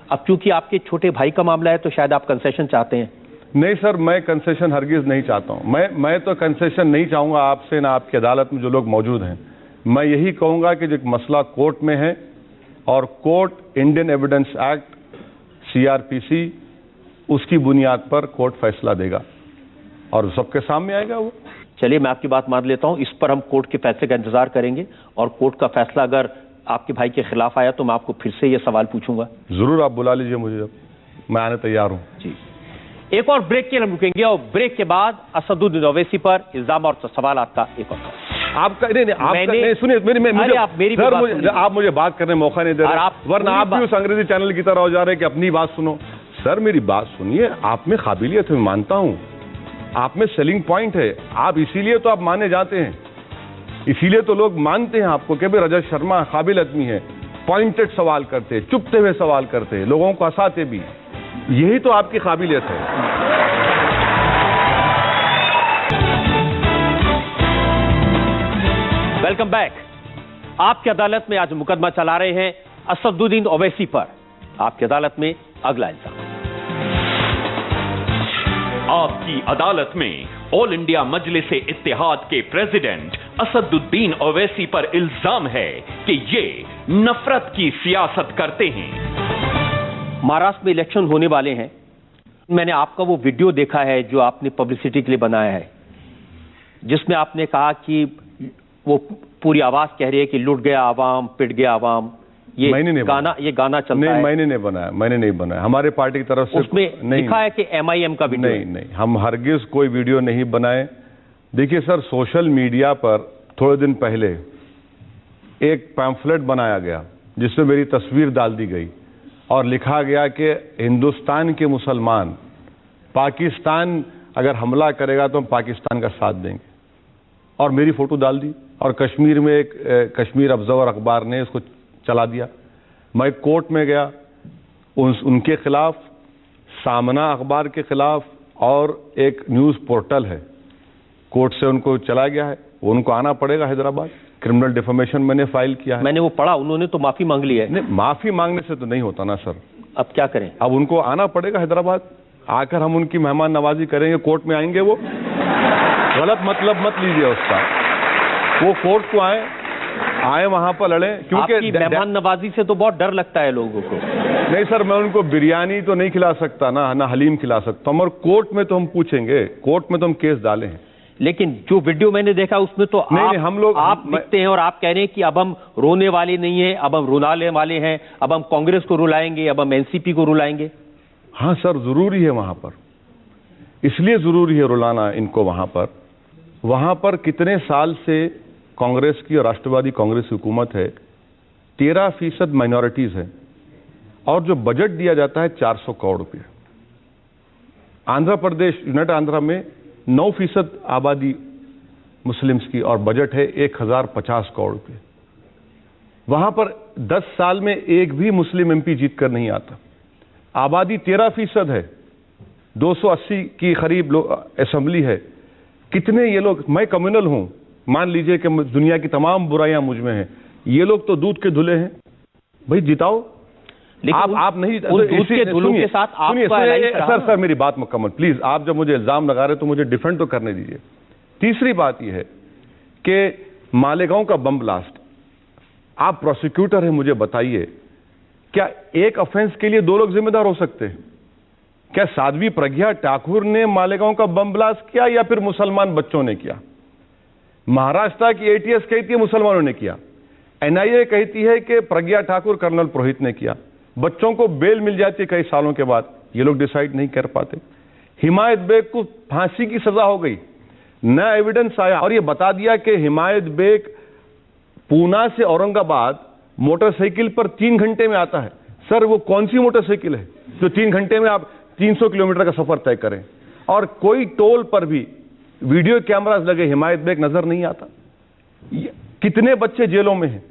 अब क्योंकि आपके छोटे भाई का मामला है तो शायद आप कंसेशन चाहते हैं। नहीं सर, मैं कंसेशन हरगिज नहीं चाहता हूं। मैं तो कंसेशन नहीं चाहूंगा आपसे ना आपकी अदालत में जो लोग मौजूद हैं। मैं यही कहूंगा कि जो मसला कोर्ट में है और court Indian evidence act, CrPC, उसकी बुनियाद पर कोर्ट फैसला देगा और सबके सामने आएगा वो। चलिए, मैं आपकी बात मान लेता हूं। इस पर हम कोर्ट के फैसले का इंतजार करेंगे और कोर्ट का फैसला अगर आपके भाई के खिलाफ आया तो मैं आपको फिर से ये सवाल पूछूंगा। जरूर, आप बुला लीजिए मुझे, मैं आने तैयार हूं। जी, एक और ब्रेक के लिए हम रुकेंगे और ब्रेक के बाद असदुद्दीन ओवैसी पर इल्जाम और सवाल आपका एक और आपका नहीं सुनिए, आप मुझे बात करने मौका नहीं दे रहे, वरना आप भी उस अंग्रेजी चैनल की तरह हो जा रहे हैं कि अपनी बात सुनो। सर मेरी बात सुनिए, आप में काबिलियत है, मैं मानता हूं, आप में सेलिंग पॉइंट है, आप इसीलिए तो आप माने जाते हैं, इसीलिए तो लोग मानते हैं आपको कि भाई रजत शर्मा काबिल आदमी है, पॉइंटेड सवाल करते, चुपते हुए सवाल करते, लोगों को हंसाते भी, यही तो आपकी काबिलियत है। Welcome back. आपकी अदालत में आज मुकदमा चला रहे हैं असदुद्दीन ओवैसी पर। आपकी अदालत में अगला इल्जाम। आपकी अदालत में ऑल इंडिया मजलिस इत्तेहाद के प्रेसिडेंट असदुद्दीन ओवैसी पर इल्जाम है कि ये नफरत की सियासत करते हैं। महाराष्ट्र में इलेक्शन होने वाले हैं। मैंने आपका वो वीडियो देखा है जो आपने पब्लिसिटी के लिए बनाया है, जिसमें आपने कहा कि वो पूरी आवाज कह रही है कि लुट गया आवाम, पिट गया आवाम। ये गाना चलता है। मैंने नहीं बनाया, हमारे पार्टी की तरफ से उसमें लिखा है कि MIM का वीडियो। नहीं, हम हरगिज कोई वीडियो नहीं बनाए। देखिए सर, सोशल मीडिया पर थोड़े दिन पहले एक पैम्फलेट बनाया गया जिसमें मेरी तस्वीर डाल दी गई और लिखा गया कि हिंदुस्तान के मुसलमान, पाकिस्तान अगर हमला करेगा तो हम पाकिस्तान का साथ देंगे, और मेरी फोटो डाल दी। और कश्मीर में एक कश्मीर ऑब्जर्वर अखबार ने इसको चला दिया। मैं कोर्ट में गया, उनके खिलाफ, सामना अखबार के खिलाफ, और एक न्यूज़ पोर्टल है, कोर्ट से उनको चला गया है, वो उनको आना पड़ेगा हैदराबाद। क्रिमिनल डिफेमेशन मैंने फाइल किया है। मैंने वो पढ़ा, उन्होंने तो माफी मांग ली है। नहीं, माफी मांगने से तो नहीं होता ना सर। अब क्या करें? अब उनको आना पड़ेगा हैदराबाद, आकर हम उनकी मेहमान नवाजी करेंगे। कोर्ट में आएंगे वो, गलत मतलब मत लीजिए उसका, वो कोर्ट को आए वहां पर लड़े। क्योंकि मेहमान नवाजी से तो बहुत डर लगता है लोगों को। नहीं सर, मैं उनको बिरयानी तो नहीं खिला सकता ना हलीम खिला सकता हूं, और कोर्ट में तो हम पूछेंगे, कोर्ट में तो हम केस डाले हैं। लेकिन जो वीडियो मैंने देखा उसमें तो आप लिखते हैं और आप कह रहे हैं कि अब हम रोने वाले नहीं है, अब हम रुलाने वाले हैं, अब हम कांग्रेस को रुलाएंगे, अब हम एनसीपी को रुलाएंगे। हाँ सर, जरूरी है वहां पर, इसलिए जरूरी है रुलाना इनको वहां पर कितने साल से कांग्रेस की और राष्ट्रवादी कांग्रेस की हुकूमत है, 13% माइनॉरिटीज है, और जो बजट दिया जाता है 400 करोड़ रुपये। आंध्र प्रदेश, यूनाइटेड आंध्रा में 9% आबादी मुस्लिम्स की और बजट है 1050 करोड़ रुपये। वहां पर 10 साल में एक भी मुस्लिम MP जीत कर नहीं आता। आबादी 13% है, 280 की करीब असेंबली है। कितने ये लोग, मैं कम्युनल हूं, मान लीजिए कि दुनिया की तमाम बुराइयां मुझ में हैं, ये लोग तो दूध के धुले हैं। भाई जिताओ, लेकिन आप नहीं, दूध के धुलों के साथ सर मेरी बात मुकम्मल प्लीज। आप जब मुझे इल्जाम लगा रहे तो मुझे डिफेंड तो करने दीजिए। तीसरी बात यह है कि मालेगांव का बम ब्लास्ट, आप प्रोसिक्यूटर हैं, मुझे बताइए, क्या एक ऑफेंस के लिए 2 लोग जिम्मेदार हो सकते हैं? क्या साध्वी प्रज्ञा ठाकुर ने मालेगांव का बम ब्लास्ट किया या फिर मुसलमान बच्चों ने किया? महाराष्ट्र की ATS कहती है मुसलमानों ने किया। एनआईए कहती है कि प्रज्ञा ठाकुर कर्नल पुरोहित ने किया, बच्चों को बेल मिल जाती है कई सालों के बाद, ये लोग डिसाइड नहीं कर पाते। हिमायत बेग को फांसी की सजा हो गई, नया एविडेंस आया और ये बता दिया कि हिमायत बेग पूना से औरंगाबाद मोटरसाइकिल पर 3 घंटे में आता है। सर वो कौन सी मोटरसाइकिल है जो 3 घंटे में आप 300 किलोमीटर का सफर तय करें? और कोई टोल पर भी वीडियो कैमरास लगे, हिमायत बेग नजर नहीं आता। कितने बच्चे जेलों में हैं,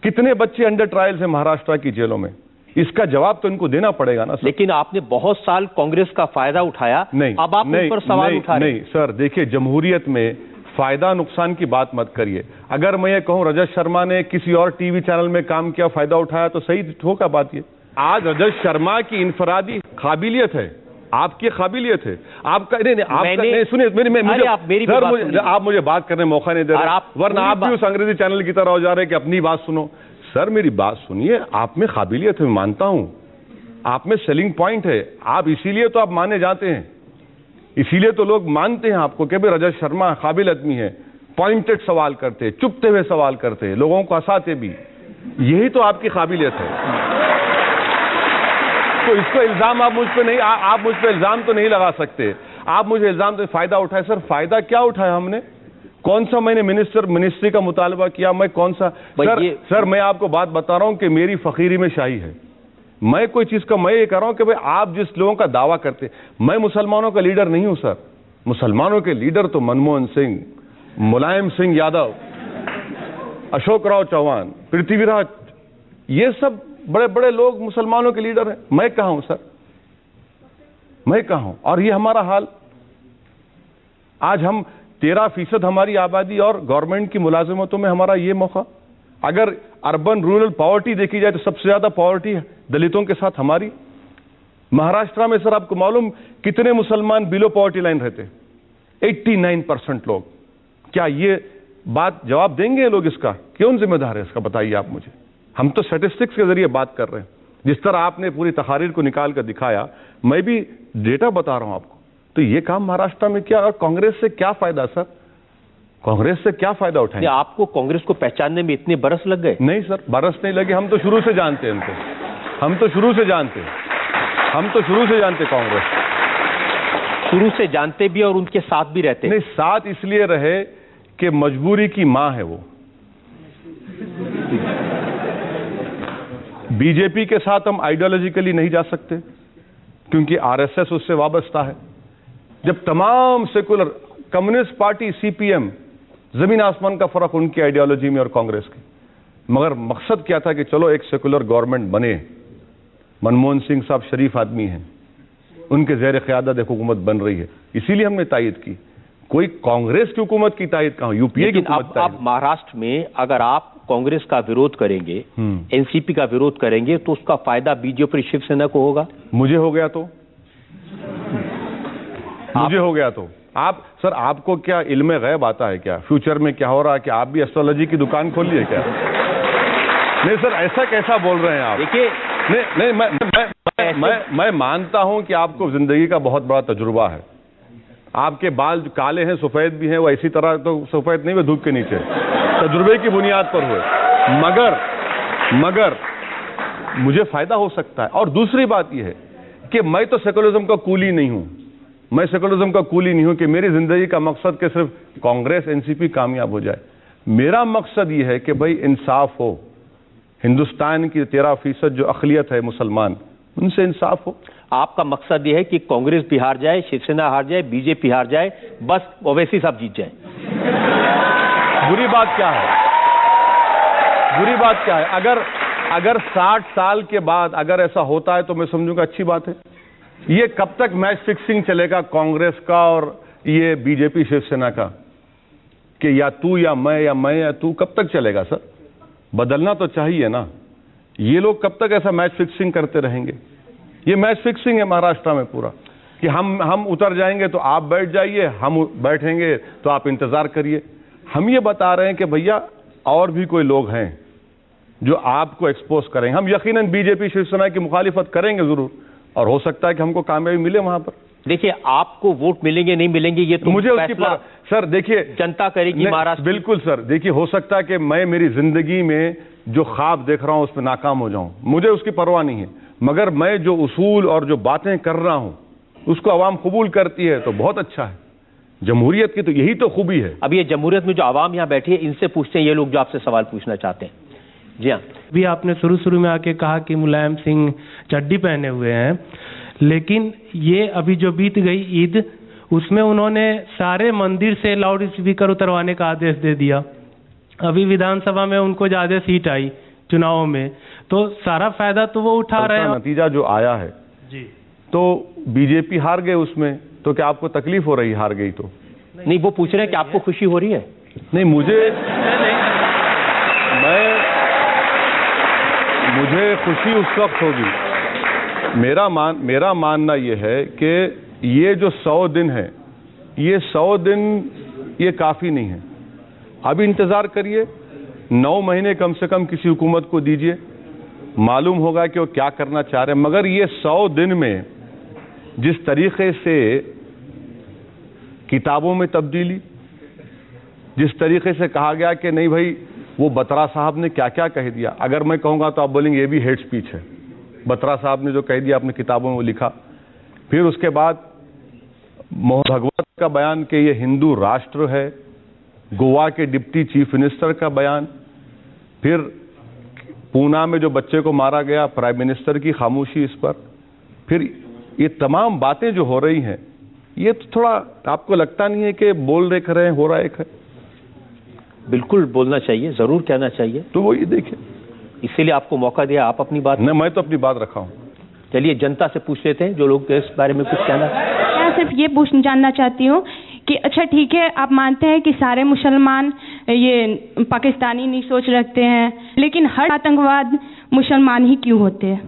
कितने बच्चे अंडर ट्रायल्स हैं महाराष्ट्र की जेलों में? इसका जवाब तो इनको देना पड़ेगा ना सर। लेकिन आपने बहुत साल कांग्रेस का फायदा उठाया, नहीं, अब आप उन पर सवाल उठा रहे हैं। नहीं सर, देखिए जमहूरियत में फायदा नुकसान की बात मत करिए। अगर मैं ये कहूं रजत शर्मा ने किसी और टीवी चैनल में काम किया, फायदा उठाया, तो सही होगा बात ये। आज रजत शर्मा की इनफरादी काबिलियत है, आपकी काबिलियत है, आपका नहीं सुनिए आप मुझे बात करने मौका नहीं दे रहे, वरना आप भी उस अंग्रेजी चैनल की तरह हो जा रहे हैं कि अपनी बात सुनो। सर मेरी बात सुनिए, आप में काबिलियत है, मैं मानता हूं, आप में सेलिंग पॉइंट है, आप इसीलिए तो आप माने जाते हैं, इसीलिए तो लोग मानते हैं आपको कि भाई रजत शर्मा काबिल आदमी है, पॉइंटेड सवाल करते, चुपते हुए सवाल करते, लोगों को हंसाते भी, यही तो आपकी काबिलियत है। तो इसको इल्जाम आप मुझ पे नहीं, आप मुझ पे इल्जाम तो नहीं लगा सकते। आप मुझे इल्जाम तो फायदा उठाए। सर फायदा क्या उठाया हमने? कौन सा मैंने मिनिस्ट्री का मुतालबा किया? मैं कौन सा सर मैं आपको बात बता रहा हूं कि मेरी फकीरी में शाही है। मैं कोई चीज का मैं ये कह रहा हूं कि भाई आप जिस लोगों का दावा करते, मैं मुसलमानों का लीडर नहीं हूं सर। मुसलमानों के लीडर तो मनमोहन सिंह, मुलायम सिंह यादव, अशोक राव चौहान, पृथ्वीराज, ये सब बड़े बड़े लोग मुसलमानों के लीडर हैं। मैं कहां हूं सर, मैं कहां हूं? और ये हमारा हाल। आज हम 13% हमारी आबादी और गवर्नमेंट की मुलाजिमतों में हमारा ये मौका। अगर अर्बन रूरल पॉवर्टी देखी जाए तो सबसे ज्यादा पॉवर्टी है दलितों के साथ हमारी। महाराष्ट्र में सर आपको मालूम कितने मुसलमान बिलो पॉवर्टी लाइन रहते? 89% लोग। क्या ये बात जवाब देंगे लोग? इसका कौन जिम्मेदार है इसका, बताइए आप मुझे। हम तो स्टैटिस्टिक्स के जरिए बात कर रहे हैं। जिस तरह आपने पूरी तकारीर को निकाल कर दिखाया, मैं भी डेटा बता रहा हूं आपको। तो ये काम महाराष्ट्र में किया, और कांग्रेस से क्या फायदा सर? कांग्रेस से क्या फायदा उठाएंगे? आपको कांग्रेस को पहचानने में इतने बरस लग गए? नहीं सर, बरस नहीं लगे, हम तो शुरू से जानते हैं उनको, हम तो शुरू से जानते कांग्रेस, शुरू से जानते भी और उनके साथ भी रहते। नहीं, साथ इसलिए रहे कि मजबूरी की मां है वो। बीजेपी के साथ हम आइडियोलॉजिकली नहीं जा सकते क्योंकि आरएसएस उससे वाबस्ता है। जब तमाम सेकुलर, कम्युनिस्ट पार्टी, सीपीएम, जमीन आसमान का फर्क उनकी आइडियोलॉजी में और कांग्रेस की, मगर मकसद क्या था कि चलो एक सेकुलर गवर्नमेंट बने। मनमोहन सिंह साहब शरीफ आदमी हैं, उनके ज़ेर क़यादत एक हुकूमत बन रही है, इसीलिए हमने तायद की। कोई कांग्रेस की हुकूमत की तायद कहां, यूपीए की हुकूमत। अब महाराष्ट्र में अगर आप कांग्रेस का विरोध करेंगे, एनसीपी का विरोध करेंगे, तो उसका फायदा बीजेपी शिवसेना को होगा। मुझे हो गया तो मुझे हो गया तो आप सर, आपको क्या इल्म गैब आता है क्या? फ्यूचर में क्या हो रहा है? कि आप भी एस्ट्रोलॉजी की दुकान खोल लिए क्या? नहीं सर, ऐसा कैसा बोल रहे हैं आप? देखिए, नहीं, मैं मानता हूं कि आपको जिंदगी का बहुत बड़ा तजुर्बा है। आपके बाल जो काले हैं, सफेद भी हैं, वो इसी तरह तो सफेद नहीं हुए धूप के नीचे, तजुर्बे की बुनियाद पर हुए। मगर मुझे फायदा हो सकता है। और दूसरी बात यह है कि मैं तो सेकुलरिज्म का कूली नहीं हूं, मैं सेकुलरिज्म का कूली नहीं हूं कि मेरी जिंदगी का मकसद कि सिर्फ कांग्रेस एनसीपी कामयाब हो जाए। मेरा मकसद यह है कि भाई इंसाफ हो, हिंदुस्तान की 13% जो अक़लियत है मुसलमान, उनसे इंसाफ हो। आपका मकसद यह है कि कांग्रेस भी हार जाए, शिवसेना हार जाए, बीजेपी हार जाए, बस ओवैसी साहब जीत जाए। बुरी बात क्या है? बुरी बात क्या है? अगर 60 साल के बाद अगर ऐसा होता है तो मैं समझूंगा अच्छी बात है। ये कब तक मैच फिक्सिंग चलेगा कांग्रेस का और ये बीजेपी शिवसेना का, कि या तू या मैं या तू, कब तक चलेगा सर? बदलना तो चाहिए ना। ये लोग कब तक ऐसा मैच फिक्सिंग करते रहेंगे? ये मैच फिक्सिंग है महाराष्ट्र में पूरा, कि हम उतर जाएंगे तो आप बैठ जाइए, हम बैठेंगे तो आप इंतजार करिए। हम ये बता रहे हैं कि भैया और भी कोई लोग हैं जो आपको एक्सपोज करेंगे। हम यकीनन बीजेपी शिवसेना की मुखालिफत करेंगे जरूर, और हो सकता है कि हमको कामयाबी मिले वहां पर। देखिए, आपको वोट मिलेंगे नहीं मिलेंगे ये तो मुझे उसकी सर देखिए जनता करेगी महाराष्ट्र। बिल्कुल सर, देखिए हो सकता है कि मैं मेरी जिंदगी में जो ख्वाब देख रहा हूं उस पर नाकाम हो जाऊं, मुझे उसकी परवाह नहीं है, मगर मैं जो उसूल और जो बातें कर रहा हूं उसको आवाम कबूल करती है तो बहुत अच्छा है। जमहूरियत की तो यही तो खूबी है। अब ये जमहूरियत में जो आवाम यहाँ बैठी है इनसे पूछते हैं ये लोग जो आपसे सवाल पूछना चाहते हैं। जी हाँ, भी आपने शुरू में आके कहा कि मुलायम सिंह चड्डी पहने हुए हैं, लेकिन ये अभी जो बीत गई ईद उसमें उन्होंने सारे मंदिर से लाउड स्पीकर उतरवाने का आदेश दे दिया। अभी विधानसभा में उनको ज्यादा सीट आई चुनावों में, तो सारा फायदा तो वो उठा रहे हैं। नतीजा जो आया है जी, तो बीजेपी हार गए उसमें, तो क्या आपको तकलीफ हो रही हार गई तो? नहीं, वो पूछ रहे हैं कि आपको खुशी हो रही है? नहीं, मुझे खुशी उस वक्त होगी। मेरा मानना यह है कि ये जो 100 दिन है, ये 100 दिन ये काफी नहीं है। अभी इंतजार करिए, 9 महीने कम से कम किसी हुकूमत को दीजिए, मालूम होगा कि वो क्या करना चाह रहे हैं। मगर ये 100 दिन में जिस तरीके से किताबों में तब्दीली, जिस तरीके से कहा गया कि नहीं भाई वो बत्रा साहब ने क्या क्या कह दिया, अगर मैं कहूंगा तो आप बोलेंगे ये भी हेट स्पीच है। बत्रा साहब ने जो कह दिया अपनी किताबों में वो लिखा। फिर उसके बाद मोहन भागवत का बयान कि ये हिंदू राष्ट्र है, गोवा के डिप्टी चीफ मिनिस्टर का बयान, फिर पूना में जो बच्चे को मारा गया प्राइम मिनिस्टर की खामोशी इस पर, फिर ये तमाम बातें जो हो रही हैं, ये तो थोड़ा आपको लगता नहीं है कि बोल रहे हैं हो रहा है? बिल्कुल बोलना चाहिए, जरूर कहना चाहिए। तो वो ये देखिए, इसीलिए आपको मौका दिया, आप अपनी बात। नहीं, मैं तो अपनी बात रखा हूं। चलिए जनता से पूछ लेते हैं जो लोग इस बारे में कुछ कहना। मैं सिर्फ ये जानना चाहती हूँ कि अच्छा ठीक है, आप मानते हैं कि सारे मुसलमान ये पाकिस्तानी नहीं सोच रखते हैं, लेकिन हर आतंकवाद मुसलमान ही क्यों होते हैं?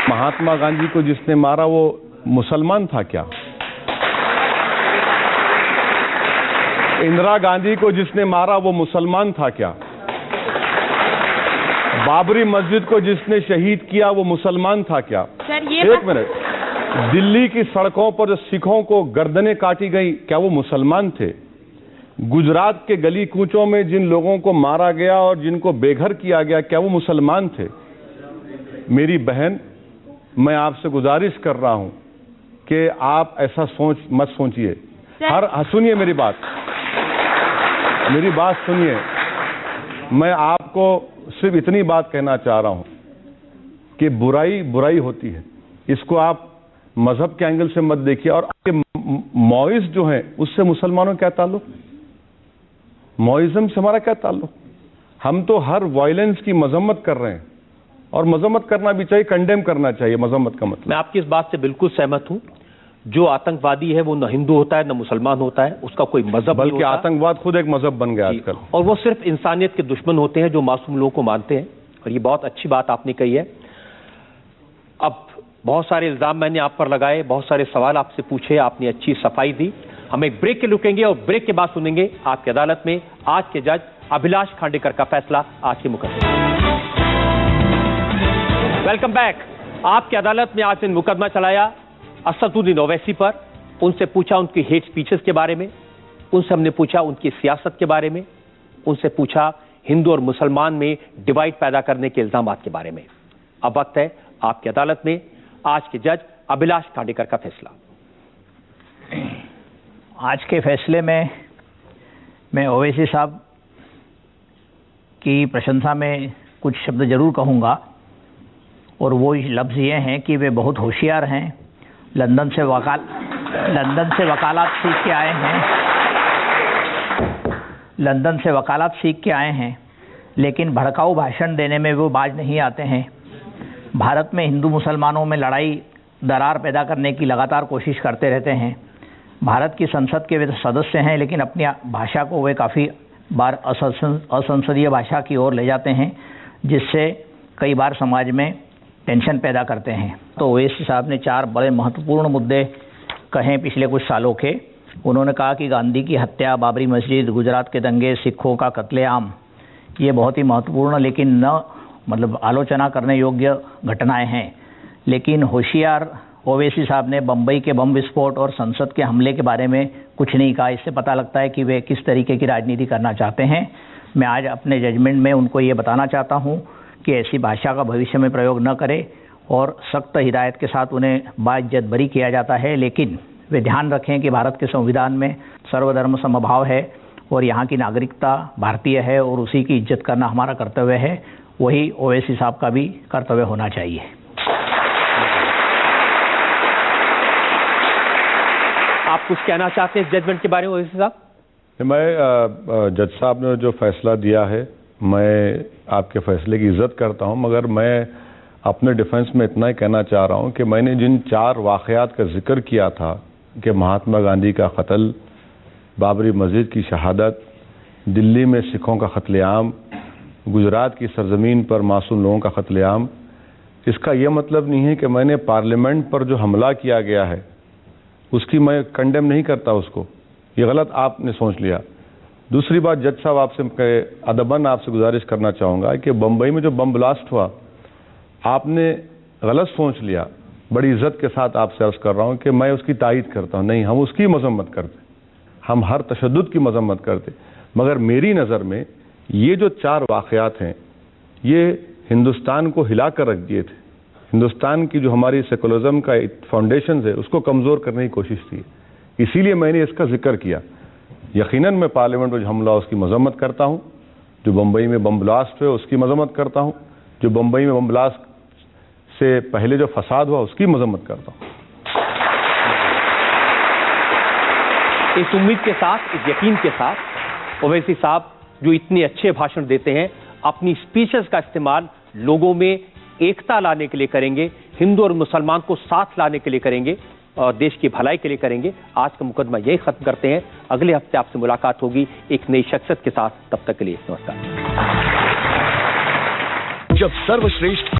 महात्मा गांधी को जिसने मारा वो मुसलमान था क्या? इंदिरा गांधी को जिसने मारा वो मुसलमान था क्या? बाबरी मस्जिद को जिसने शहीद किया वो मुसलमान था क्या? सर ये एक मिनट, दिल्ली की सड़कों पर जो सिखों को गर्दनें काटी गई क्या वो मुसलमान थे? गुजरात के गली कूचों में जिन लोगों को मारा गया और जिनको बेघर किया गया क्या वो मुसलमान थे? मेरी बहन, मैं आपसे गुजारिश कर रहा हूं कि आप ऐसा मत सोचिए। सुनिए मेरी बात सुनिए। मैं आपको सिर्फ इतनी बात कहना चाह रहा हूं कि बुराई बुराई होती है, इसको आप मजहब के एंगल से मत देखिए। और मौइज जो है उससे मुसलमानों का क्या ताल्लुक? मौइज्म से हमारा क्या ताल्लुक? हम तो हर वायलेंस की मजम्मत कर रहे हैं, और मजम्मत करना भी चाहिए, कंडेम करना चाहिए। मजम्मत का मतलब, मैं आपकी इस बात से बिल्कुल सहमत हूं। जो आतंकवादी है वो न हिंदू होता है न मुसलमान होता है, उसका कोई मजहब नहीं होता। आतंकवाद खुद एक मजहब बन गया आजकल, और वो सिर्फ इंसानियत के दुश्मन होते हैं जो मासूम लोगों को मानते हैं। और ये बहुत अच्छी बात आपने कही है। अब बहुत सारे इल्जाम मैंने आप पर लगाए, बहुत सारे सवाल आपसे पूछे, आपने अच्छी सफाई दी। हम एक ब्रेक के रुकेंगे और ब्रेक के बाद सुनेंगे आपकी अदालत में आज के जज अभिलाष खांडेकर का फैसला आज के मुकदमे। Welcome back. आपकी अदालत में आज ने मुकदमा चलाया असदुद्दीन ओवैसी पर। उनसे पूछा उनकी हेट स्पीचेस के बारे में, उनसे हमने पूछा उनकी सियासत के बारे में, उनसे पूछा हिंदू और मुसलमान में डिवाइड पैदा करने के इल्जामात के बारे में। अब वक्त है आपकी अदालत में आज के जज अभिलाष खांडेकर का फैसला। आज के फैसले में मैं ओवैसी साहब की प्रशंसा में कुछ शब्द जरूर कहूँगा, और वो लफ्ज़ ये हैं कि वे बहुत होशियार हैं। लंदन से वकालत सीख के आए हैं, लंदन से वकालत सीख के आए हैं, लेकिन भड़काऊ भाषण देने में वो बाज नहीं आते हैं। भारत में हिंदू मुसलमानों में लड़ाई दरार पैदा करने की लगातार कोशिश करते रहते हैं। भारत की संसद के वे सदस्य हैं, लेकिन अपनी भाषा को वे काफ़ी बार असंसदीय भाषा की ओर ले जाते हैं, जिससे कई बार समाज में टेंशन पैदा करते हैं। तो ओवैसी साहब ने 4 बड़े महत्वपूर्ण मुद्दे कहे पिछले कुछ सालों के। उन्होंने कहा कि गांधी की हत्या, बाबरी मस्जिद, गुजरात के दंगे, सिखों का कत्लेआम, ये बहुत ही महत्वपूर्ण, लेकिन न मतलब आलोचना करने योग्य घटनाएं हैं, लेकिन होशियार ओवैसी साहब ने बम्बई के बम विस्फोट और संसद के हमले के बारे में कुछ नहीं कहा। इससे पता लगता है कि वे किस तरीके की राजनीति करना चाहते हैं। मैं आज अपने जजमेंट में उनको ये बताना चाहता हूँ कि ऐसी भाषा का भविष्य में प्रयोग न करें और सख्त हिदायत के साथ उन्हें बाइज्जत बरी किया जाता है, लेकिन वे ध्यान रखें कि भारत के संविधान में सर्वधर्म समभाव है और यहाँ की नागरिकता भारतीय है और उसी की इज्जत करना हमारा कर्तव्य है। वही ओवैसी साहब का भी कर्तव्य होना चाहिए। आप कुछ कहना चाहते हैं इस जजमेंट के बारे में ओवैसी साहब? मैं जज साहब ने जो फैसला दिया है, मैं आपके फैसले की इज्जत करता हूं, मगर मैं अपने डिफेंस में इतना ही कहना चाह रहा हूं कि मैंने जिन 4 वाक़यात का जिक्र किया था कि महात्मा गांधी का कत्ल, बाबरी मस्जिद की शहादत, दिल्ली में सिखों का कत्लेआम, गुजरात की सरजमीन पर मासूम लोगों का कत्लेआम, इसका यह मतलब नहीं है कि मैंने पार्लियामेंट पर जो हमला किया गया है उसकी मैं कंडेम नहीं करता उसको। ये गलत आपने सोच लिया। दूसरी बात, जज साहब आपसे अदबन आपसे गुजारिश करना चाहूँगा कि बम्बई में जो बम ब्लास्ट हुआ आपने गलत सोच लिया। बड़ी इज्जत के साथ आपसे अर्ज़ कर रहा हूँ कि मैं उसकी तायीद करता हूँ, नहीं, हम उसकी मजम्मत करते, हम हर तशद्दुद की मजम्मत करते, मगर मेरी नज़र में ये जो 4 वाक़यात हैं ये हिंदुस्तान को हिला कर रख दिए थे। हिंदुस्तान की जो हमारी सेकुलरिज्म का फाउंडेशन है उसको कमज़ोर करने की कोशिश थी, इसीलिए मैंने इसका जिक्र किया। यकीनन मैं पार्लियामेंट में जो हमला उसकी मजम्मत करता हूँ, जो बम्बई में बम ब्लास्ट हुए उसकी मजम्मत करता हूँ, जो बम्बई में बम ब्लास्ट से पहले जो फसाद हुआ उसकी मजम्मत करता हूँ। इस उम्मीद के साथ, इस यकीन के साथ ओवैसी साहब जो इतने अच्छे भाषण देते हैं, अपनी स्पीचेस का इस्तेमाल लोगों में एकता लाने के लिए करेंगे, हिंदू और मुसलमान को साथ लाने के लिए करेंगे और देश की भलाई के लिए करेंगे। आज का मुकदमा यही खत्म करते हैं। अगले हफ्ते आपसे मुलाकात होगी एक नई शख्सियत के साथ। तब तक के लिए नमस्कार। जब सर्वश्रेष्ठ